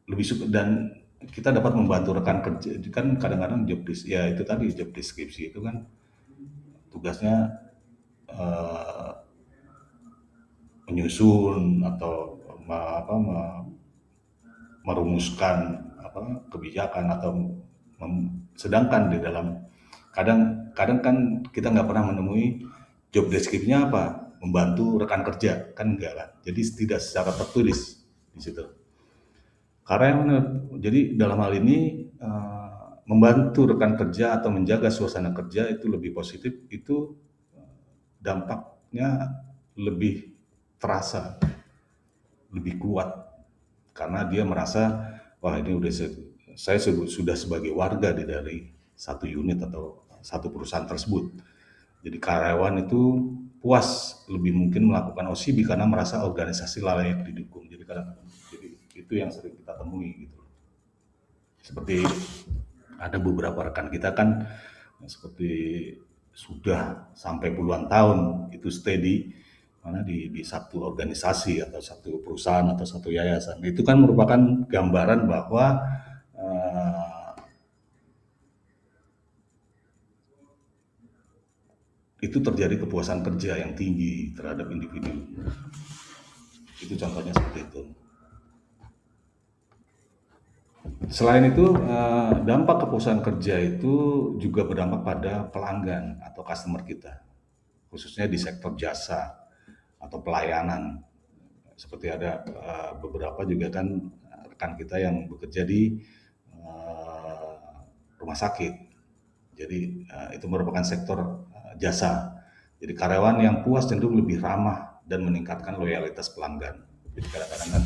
lebih suka, dan kita dapat membantu rekan kerja. Kan kadang-kadang ya itu tadi job deskripsi itu kan tugasnya menyusun atau merumuskan kebijakan atau sedangkan di dalam kadang kan kita nggak pernah menemui job deskripsinya apa, membantu rekan kerja kan, enggak kan, jadi tidak secara tertulis di situ. Karena jadi dalam hal ini membantu rekan kerja atau menjaga suasana kerja itu lebih positif, itu dampaknya lebih terasa, lebih kuat, karena dia merasa wah ini saya sudah sebagai warga dari satu unit atau satu perusahaan tersebut. Jadi karyawan itu puas, lebih mungkin melakukan OCB karena merasa organisasi layak didukung. Jadi kadang-kadang itu yang sering kita temui gitu. Seperti ada beberapa rekan kita kan seperti sudah sampai puluhan tahun itu steady mana di satu organisasi atau satu perusahaan atau satu yayasan. Itu kan merupakan gambaran bahwa itu terjadi kepuasan kerja yang tinggi terhadap individu. Itu contohnya seperti itu. Selain itu, dampak kepuasan kerja itu juga berdampak pada pelanggan atau customer kita, khususnya di sektor jasa atau pelayanan. Seperti ada beberapa juga kan rekan kita yang bekerja di rumah sakit. Jadi itu merupakan sektor jasa. Jadi karyawan yang puas cenderung lebih ramah dan meningkatkan loyalitas pelanggan. Jadi kadang-kadang kan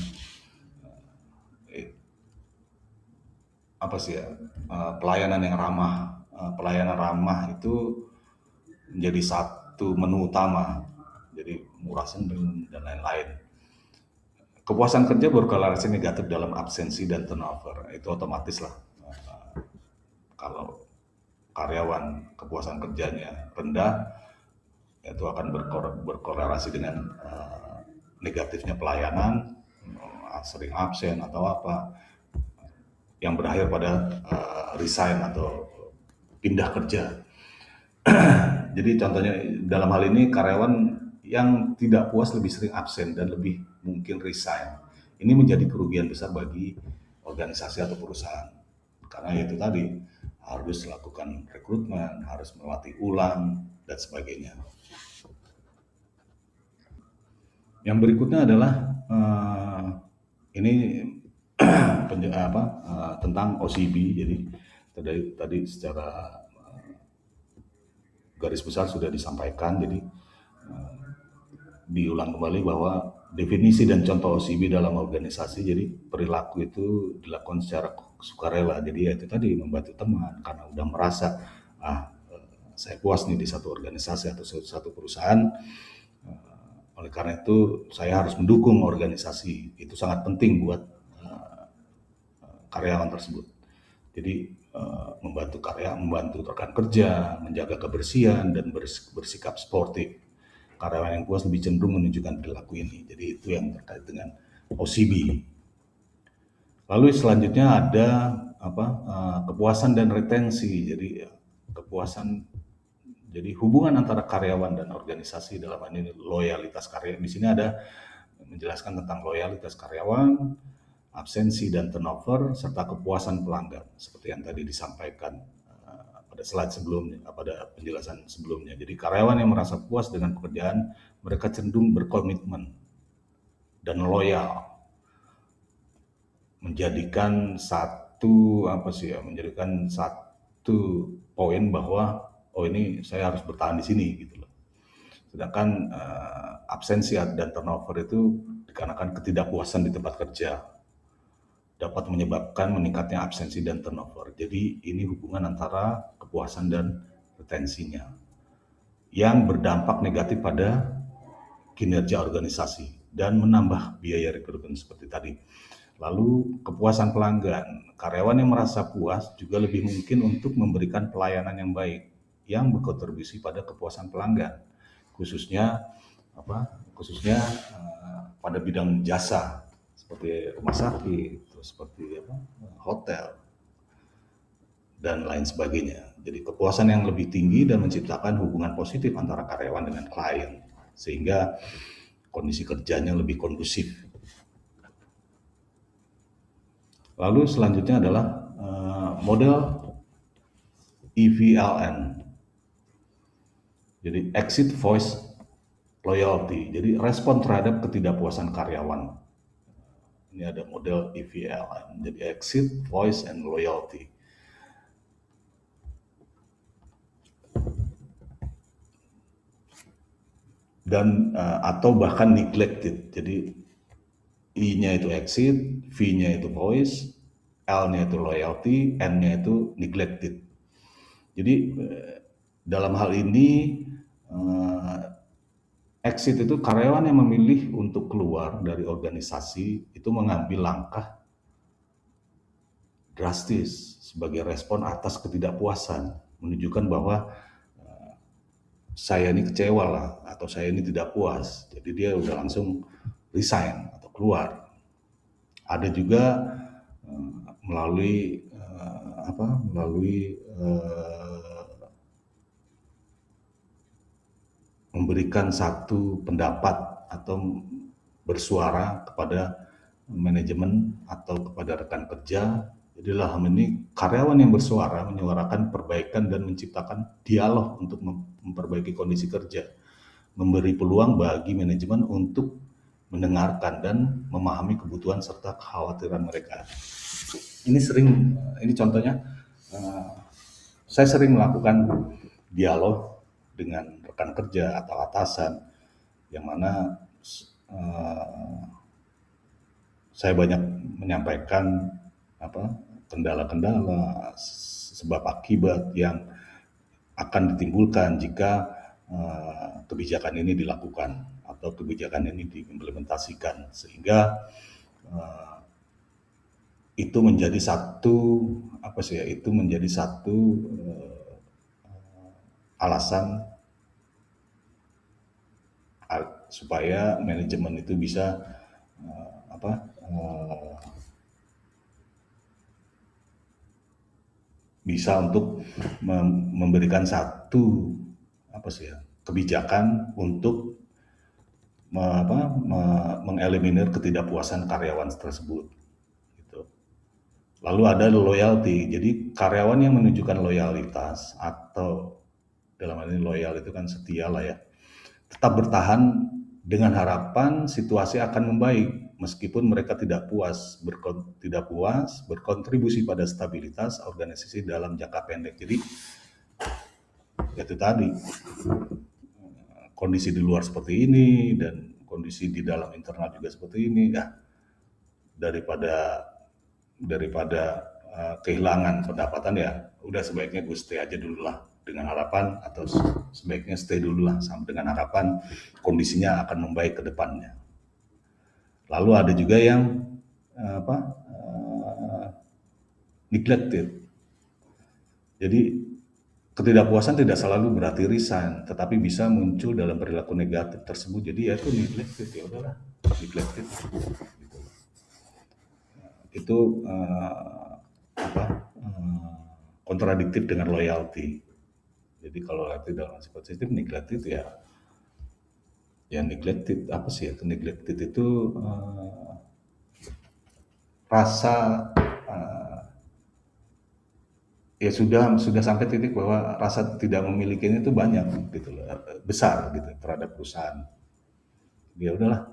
pelayanan yang ramah, pelayanan ramah itu menjadi satu menu utama. Jadi murah senyum dan lain-lain. Kepuasan kerja berkorelasi negatif dalam absensi dan turnover. Itu otomatis lah. Kalau karyawan kepuasan kerjanya rendah, itu akan berkorelasi dengan negatifnya pelayanan, sering absen atau apa, yang berakhir pada resign atau pindah kerja. Jadi contohnya dalam hal ini karyawan yang tidak puas lebih sering absen dan lebih mungkin resign. Ini menjadi kerugian besar bagi organisasi atau perusahaan. Karena itu tadi harus lakukan rekrutmen, harus melatih ulang dan sebagainya. Yang berikutnya adalah ini tentang OCB. Jadi tadi secara garis besar sudah disampaikan. Jadi diulang kembali bahwa definisi dan contoh OCB dalam organisasi. Jadi perilaku itu dilakukan secara sukarela. Jadi ya itu tadi membantu teman karena udah merasa saya puas nih di satu organisasi atau satu perusahaan. Oleh karena itu, saya harus mendukung organisasi. Itu sangat penting buat karyawan tersebut. Jadi membantu rekan kerja, menjaga kebersihan dan bersikap sportif. Karyawan yang puas lebih cenderung menunjukkan perilaku ini. Jadi itu yang terkait dengan OCB. Lalu selanjutnya ada kepuasan dan retensi. Jadi kepuasan, jadi hubungan antara karyawan dan organisasi dalam hal ini loyalitas karyawan. Di sini ada menjelaskan tentang loyalitas karyawan, absensi dan turnover, serta kepuasan pelanggan, seperti yang tadi disampaikan pada slide sebelumnya, pada penjelasan sebelumnya. Jadi karyawan yang merasa puas dengan pekerjaan, mereka cenderung berkomitmen dan loyal, menjadikan satu poin bahwa ini saya harus bertahan di sini gitu loh. Sedangkan absensi dan turnover itu dikarenakan ketidakpuasan di tempat kerja, dapat menyebabkan meningkatnya absensi dan turnover. Jadi ini hubungan antara kepuasan dan retensinya yang berdampak negatif pada kinerja organisasi dan menambah biaya rekrutmen seperti tadi. Lalu kepuasan pelanggan, karyawan yang merasa puas juga lebih mungkin untuk memberikan pelayanan yang baik yang berkontribusi pada kepuasan pelanggan, khususnya pada bidang jasa seperti rumah sakit, seperti hotel dan lain sebagainya. Jadi kepuasan yang lebih tinggi dan menciptakan hubungan positif antara karyawan dengan klien sehingga kondisi kerjanya lebih kondusif. Lalu selanjutnya adalah model EVLN. Jadi exit voice loyalty. Jadi respon terhadap ketidakpuasan karyawan. Ini ada model EVLN. Jadi exit voice and loyalty. Dan atau bahkan neglected. Jadi I-nya itu exit, V-nya itu voice, L-nya itu loyalty, N-nya itu neglected. Jadi dalam hal ini exit itu karyawan yang memilih untuk keluar dari organisasi itu mengambil langkah drastis sebagai respon atas ketidakpuasan, menunjukkan bahwa saya ini kecewa lah atau saya ini tidak puas. Jadi dia udah langsung resign atau keluar. Ada juga melalui memberikan satu pendapat atau bersuara kepada manajemen atau kepada rekan kerja. Jadi dalam ini karyawan yang bersuara menyuarakan perbaikan dan menciptakan dialog untuk memperbaiki kondisi kerja, memberi peluang bagi manajemen untuk mendengarkan dan memahami kebutuhan serta kekhawatiran mereka. Ini contohnya, saya sering melakukan dialog dengan rekan kerja atau atasan, yang mana saya banyak menyampaikan kendala-kendala sebab akibat yang akan ditimbulkan jika kebijakan ini dilakukan atau kebijakan ini diimplementasikan, sehingga itu menjadi satu alasan supaya manajemen itu bisa bisa untuk memberikan satu kebijakan untuk mengeliminir ketidakpuasan karyawan tersebut. Gitu. Lalu ada loyalty, jadi karyawan yang menunjukkan loyalitas atau dalam hal ini loyal itu kan setia lah ya, tetap bertahan dengan harapan situasi akan membaik meskipun mereka tidak puas berkontribusi pada stabilitas organisasi dalam jangka pendek. Jadi itu tadi, kondisi di luar seperti ini dan kondisi di dalam internal juga seperti ini, ya daripada kehilangan pendapatan, ya udah sebaiknya gue stay aja dulu lah dengan harapan atau sebaiknya stay dulu lah dengan harapan kondisinya akan membaik ke depannya. Lalu ada juga yang neglected. Jadi ketidakpuasan tidak selalu berarti resign, tetapi bisa muncul dalam perilaku negatif tersebut. Jadi ya itu neglected, ya udahlah, neglected. Gitu. Itu kontradiktif dengan loyalty. Jadi kalau loyalty dalam sifat positif, neglected ya neglected apa sih itu neglected itu rasa ya sudah sampai titik bahwa rasa tidak memilikinya itu banyak gitu loh, besar gitu terhadap perusahaan. Ya udahlah,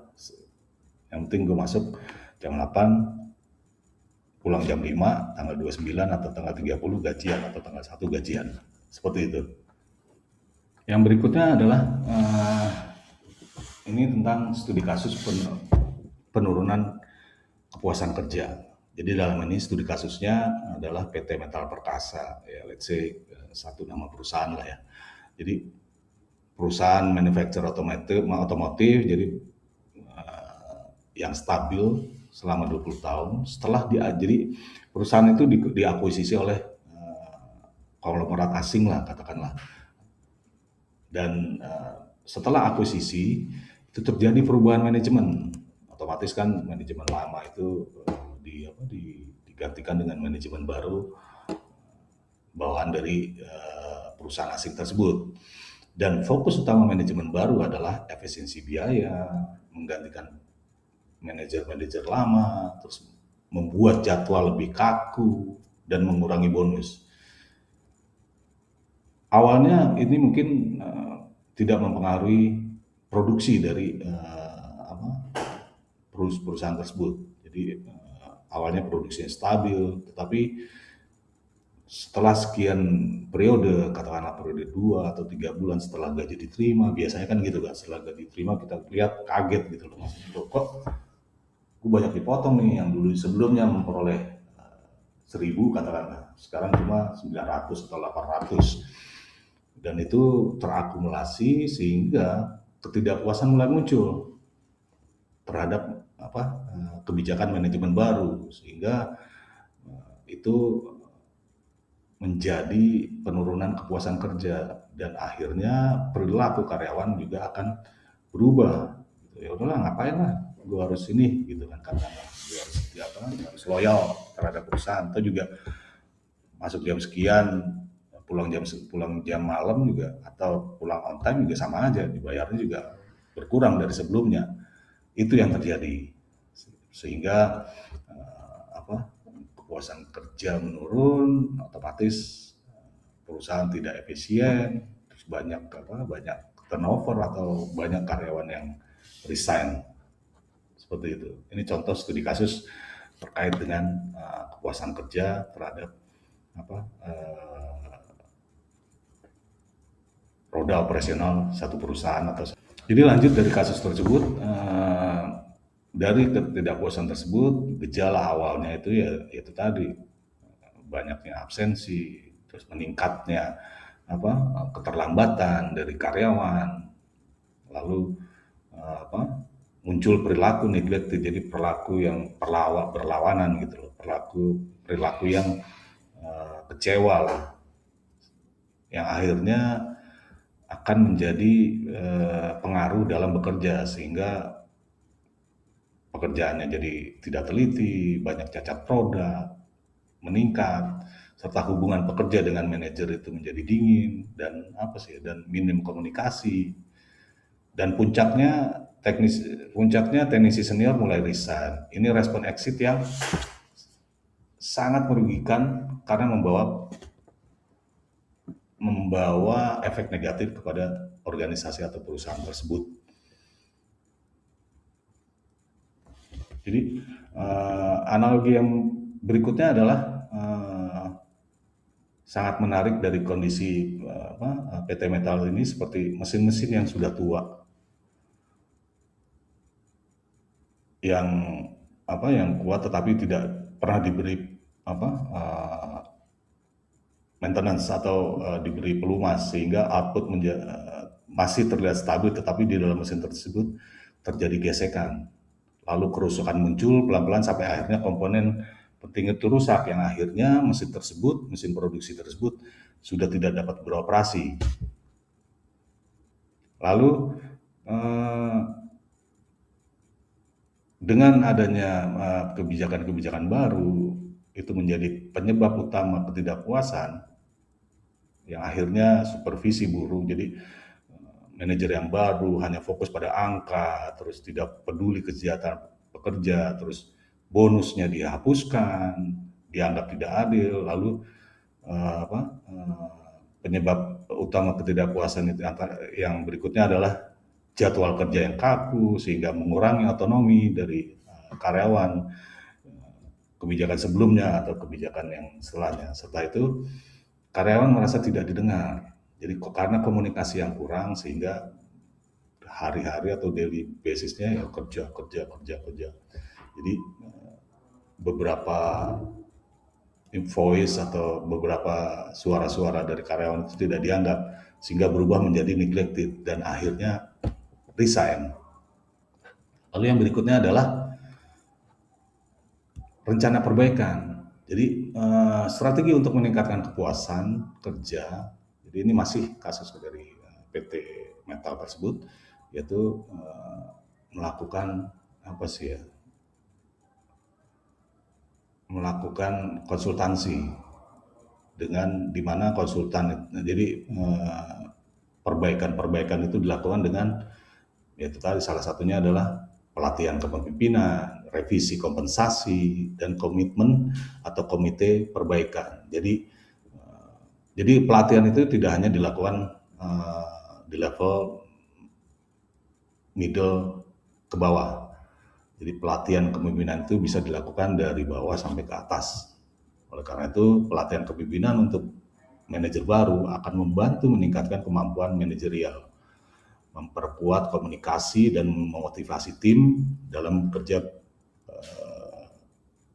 yang penting gue masuk jam 8, pulang jam 5, tanggal 29 atau tanggal 30 gajian atau tanggal 1 gajian. Seperti itu. Yang berikutnya adalah ini tentang studi kasus penurunan kepuasan kerja. Jadi dalam ini studi kasusnya adalah PT Metal Perkasa, ya let's say satu nama perusahaan lah ya. Jadi perusahaan manufacturer otomotif jadi yang stabil selama 20 tahun. Jadi perusahaan itu diakuisisi oleh konglomerat asing lah katakanlah. Dan setelah akuisisi itu terjadi perubahan manajemen. Otomatis kan manajemen lama itu digantikan dengan manajemen baru bawaan dari perusahaan asing tersebut. Dan fokus utama manajemen baru adalah efisiensi biaya, menggantikan manajer-manajer lama, terus membuat jadwal lebih kaku dan mengurangi bonus. Awalnya ini mungkin tidak mempengaruhi produksi dari perusahaan tersebut. Jadi awalnya produksinya stabil, tetapi setelah sekian periode, katakanlah periode 2 atau 3 bulan setelah gaji diterima, biasanya kan gitu kan, setelah gaji diterima kita lihat kaget gitu loh, kok gue banyak dipotong nih, yang dulu sebelumnya memperoleh 1.000 katakanlah, sekarang cuma 900 atau 800. Dan itu terakumulasi sehingga ketidakpuasan mulai muncul terhadap kebijakan manajemen baru, sehingga itu menjadi penurunan kepuasan kerja dan akhirnya perilaku karyawan juga akan berubah. Ya udahlah, ngapain lah, gue harus ini gitu kan, karena gue harus loyal terhadap perusahaan. Atau juga masuk jam sekian, pulang jam malam juga, atau pulang on time juga sama aja, dibayarnya juga berkurang dari sebelumnya. Itu yang terjadi, sehingga kepuasan kerja menurun, otomatis perusahaan tidak efisien, terus banyak turnover atau banyak karyawan yang resign. Seperti itu. Ini contoh studi kasus terkait dengan kepuasan kerja terhadap roda operasional satu perusahaan atau. Jadi lanjut dari kasus tersebut, dari ketidakpuasan tersebut, gejala awalnya itu ya itu tadi, banyaknya absensi, terus meningkatnya keterlambatan dari karyawan, lalu muncul perilaku neglected, jadi perilaku yang berlawanan gitu loh, perilaku yang kecewa lah, yang akhirnya akan menjadi pengaruh dalam bekerja, sehingga pekerjaannya jadi tidak teliti, banyak cacat produk meningkat, serta hubungan pekerja dengan manajer itu menjadi dingin dan minim komunikasi. Dan puncaknya teknisi senior mulai resign. Ini respon exit yang sangat merugikan karena membawa efek negatif kepada organisasi atau perusahaan tersebut. Jadi analogi yang berikutnya adalah sangat menarik dari kondisi PT Metal ini, seperti mesin-mesin yang sudah tua, yang kuat tetapi tidak pernah diberi maintenance atau diberi pelumas sehingga output masih terlihat stabil, tetapi di dalam mesin tersebut terjadi gesekan. Lalu kerusakan muncul pelan-pelan sampai akhirnya komponen penting itu rusak, yang akhirnya mesin produksi tersebut sudah tidak dapat beroperasi. Lalu dengan adanya kebijakan-kebijakan baru, itu menjadi penyebab utama ketidakpuasan, yang akhirnya supervisi buruk. Jadi manajer yang baru hanya fokus pada angka, terus tidak peduli kesejahteraan pekerja, terus bonusnya dihapuskan, dianggap tidak adil. Lalu penyebab utama ketidakpuasan itu yang berikutnya adalah jadwal kerja yang kaku sehingga mengurangi otonomi dari karyawan, kebijakan sebelumnya atau kebijakan yang setelahnya. Setelah itu karyawan merasa tidak didengar. Jadi karena komunikasi yang kurang sehingga hari-hari atau daily basisnya ya kerja. Jadi beberapa invoice atau beberapa suara-suara dari karyawan itu tidak dianggap sehingga berubah menjadi neglected dan akhirnya resign. Lalu yang berikutnya adalah rencana perbaikan. Jadi strategi untuk meningkatkan kepuasan kerja. Jadi ini masih kasus dari PT Metal tersebut, yaitu melakukan melakukan konsultansi dengan di mana konsultan. Jadi perbaikan itu dilakukan dengan yaitu tadi salah satunya adalah pelatihan kepemimpinan, revisi kompensasi, dan komitmen atau komite perbaikan. Jadi pelatihan itu tidak hanya dilakukan di level middle ke bawah. Jadi pelatihan kepemimpinan itu bisa dilakukan dari bawah sampai ke atas. Oleh karena itu pelatihan kepemimpinan untuk manajer baru akan membantu meningkatkan kemampuan manajerial, memperkuat komunikasi dan memotivasi tim dalam bekerja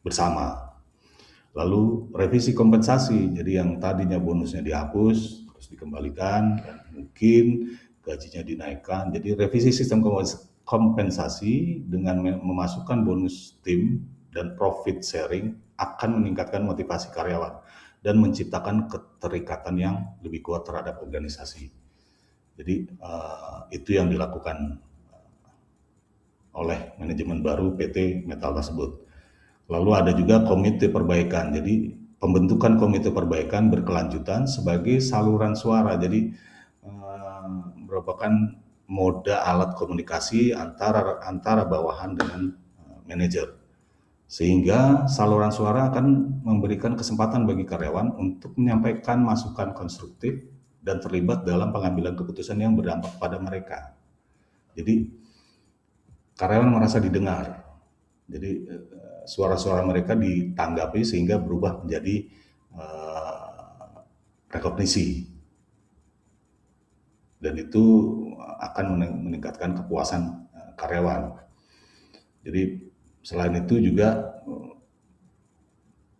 bersama. Lalu revisi kompensasi, jadi yang tadinya bonusnya dihapus terus dikembalikan dan mungkin gajinya dinaikkan. Jadi revisi sistem kompensasi dengan memasukkan bonus tim dan profit sharing akan meningkatkan motivasi karyawan dan menciptakan keterikatan yang lebih kuat terhadap organisasi. Jadi itu yang dilakukan oleh manajemen baru PT Metal tersebut. Lalu ada juga komite perbaikan. Jadi pembentukan komite perbaikan berkelanjutan sebagai saluran suara. Jadi merupakan moda alat komunikasi antara bawahan dengan manajer. Sehingga saluran suara akan memberikan kesempatan bagi karyawan untuk menyampaikan masukan konstruktif dan terlibat dalam pengambilan keputusan yang berdampak pada mereka. Jadi karyawan merasa didengar. Jadi suara-suara mereka ditanggapi sehingga berubah menjadi rekognisi, dan itu akan meningkatkan kepuasan karyawan. Jadi selain itu juga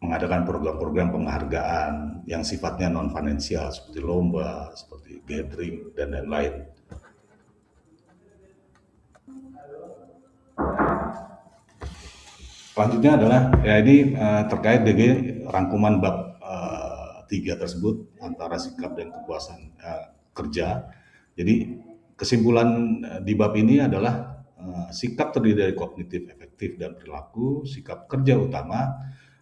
mengadakan program-program penghargaan yang sifatnya non finansial seperti lomba, seperti gathering dan lain-lain. Selanjutnya adalah ya ini terkait dengan rangkuman bab 3 tersebut antara sikap dan kepuasan kerja. Jadi kesimpulan di bab ini adalah sikap terdiri dari kognitif, efektif, dan perilaku. Sikap kerja utama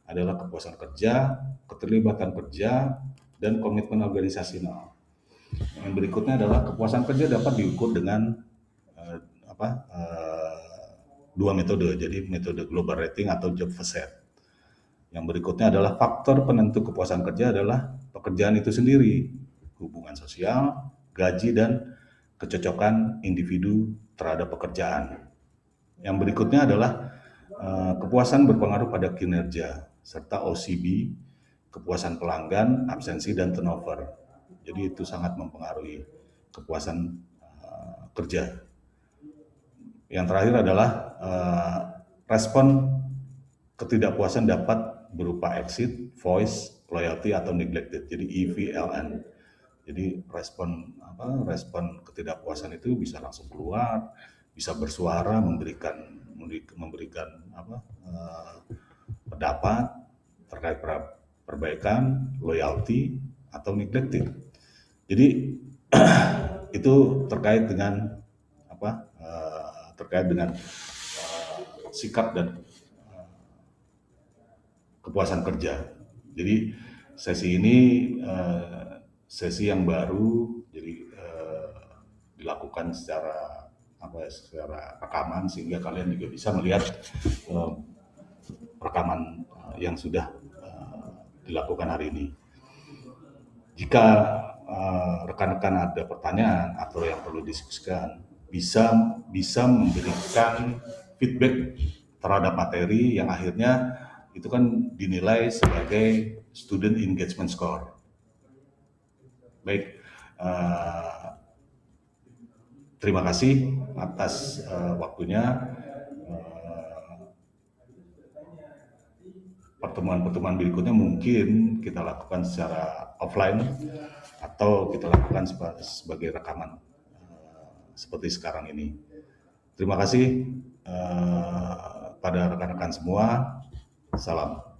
adalah kepuasan kerja, keterlibatan kerja, dan komitmen organisasional. Yang berikutnya adalah kepuasan kerja dapat diukur dengan dua metode, jadi metode global rating atau job facet. Yang berikutnya adalah faktor penentu kepuasan kerja adalah pekerjaan itu sendiri, hubungan sosial, gaji, dan kecocokan individu terhadap pekerjaan. Yang berikutnya adalah kepuasan berpengaruh pada kinerja, serta OCB, kepuasan pelanggan, absensi, dan turnover. Jadi itu sangat mempengaruhi kepuasan kerja. Yang terakhir adalah respon ketidakpuasan dapat berupa exit, voice, loyalty atau neglected. Jadi EVLN. Jadi respon ketidakpuasan itu bisa langsung keluar, bisa bersuara, memberikan pendapat terkait perbaikan, loyalty atau neglected. Jadi itu terkait dengan sikap dan kepuasan kerja. Jadi sesi ini sesi yang baru, jadi dilakukan secara rekaman sehingga kalian juga bisa melihat rekaman yang sudah dilakukan hari ini. Jika rekan-rekan ada pertanyaan atau yang perlu diskusikan, bisa memberikan feedback terhadap materi yang akhirnya itu kan dinilai sebagai student engagement score. Baik, terima kasih atas waktunya. Pertemuan-pertemuan berikutnya mungkin kita lakukan secara offline atau kita lakukan sebagai rekaman seperti sekarang ini. Terima kasih pada rekan-rekan semua. Salam.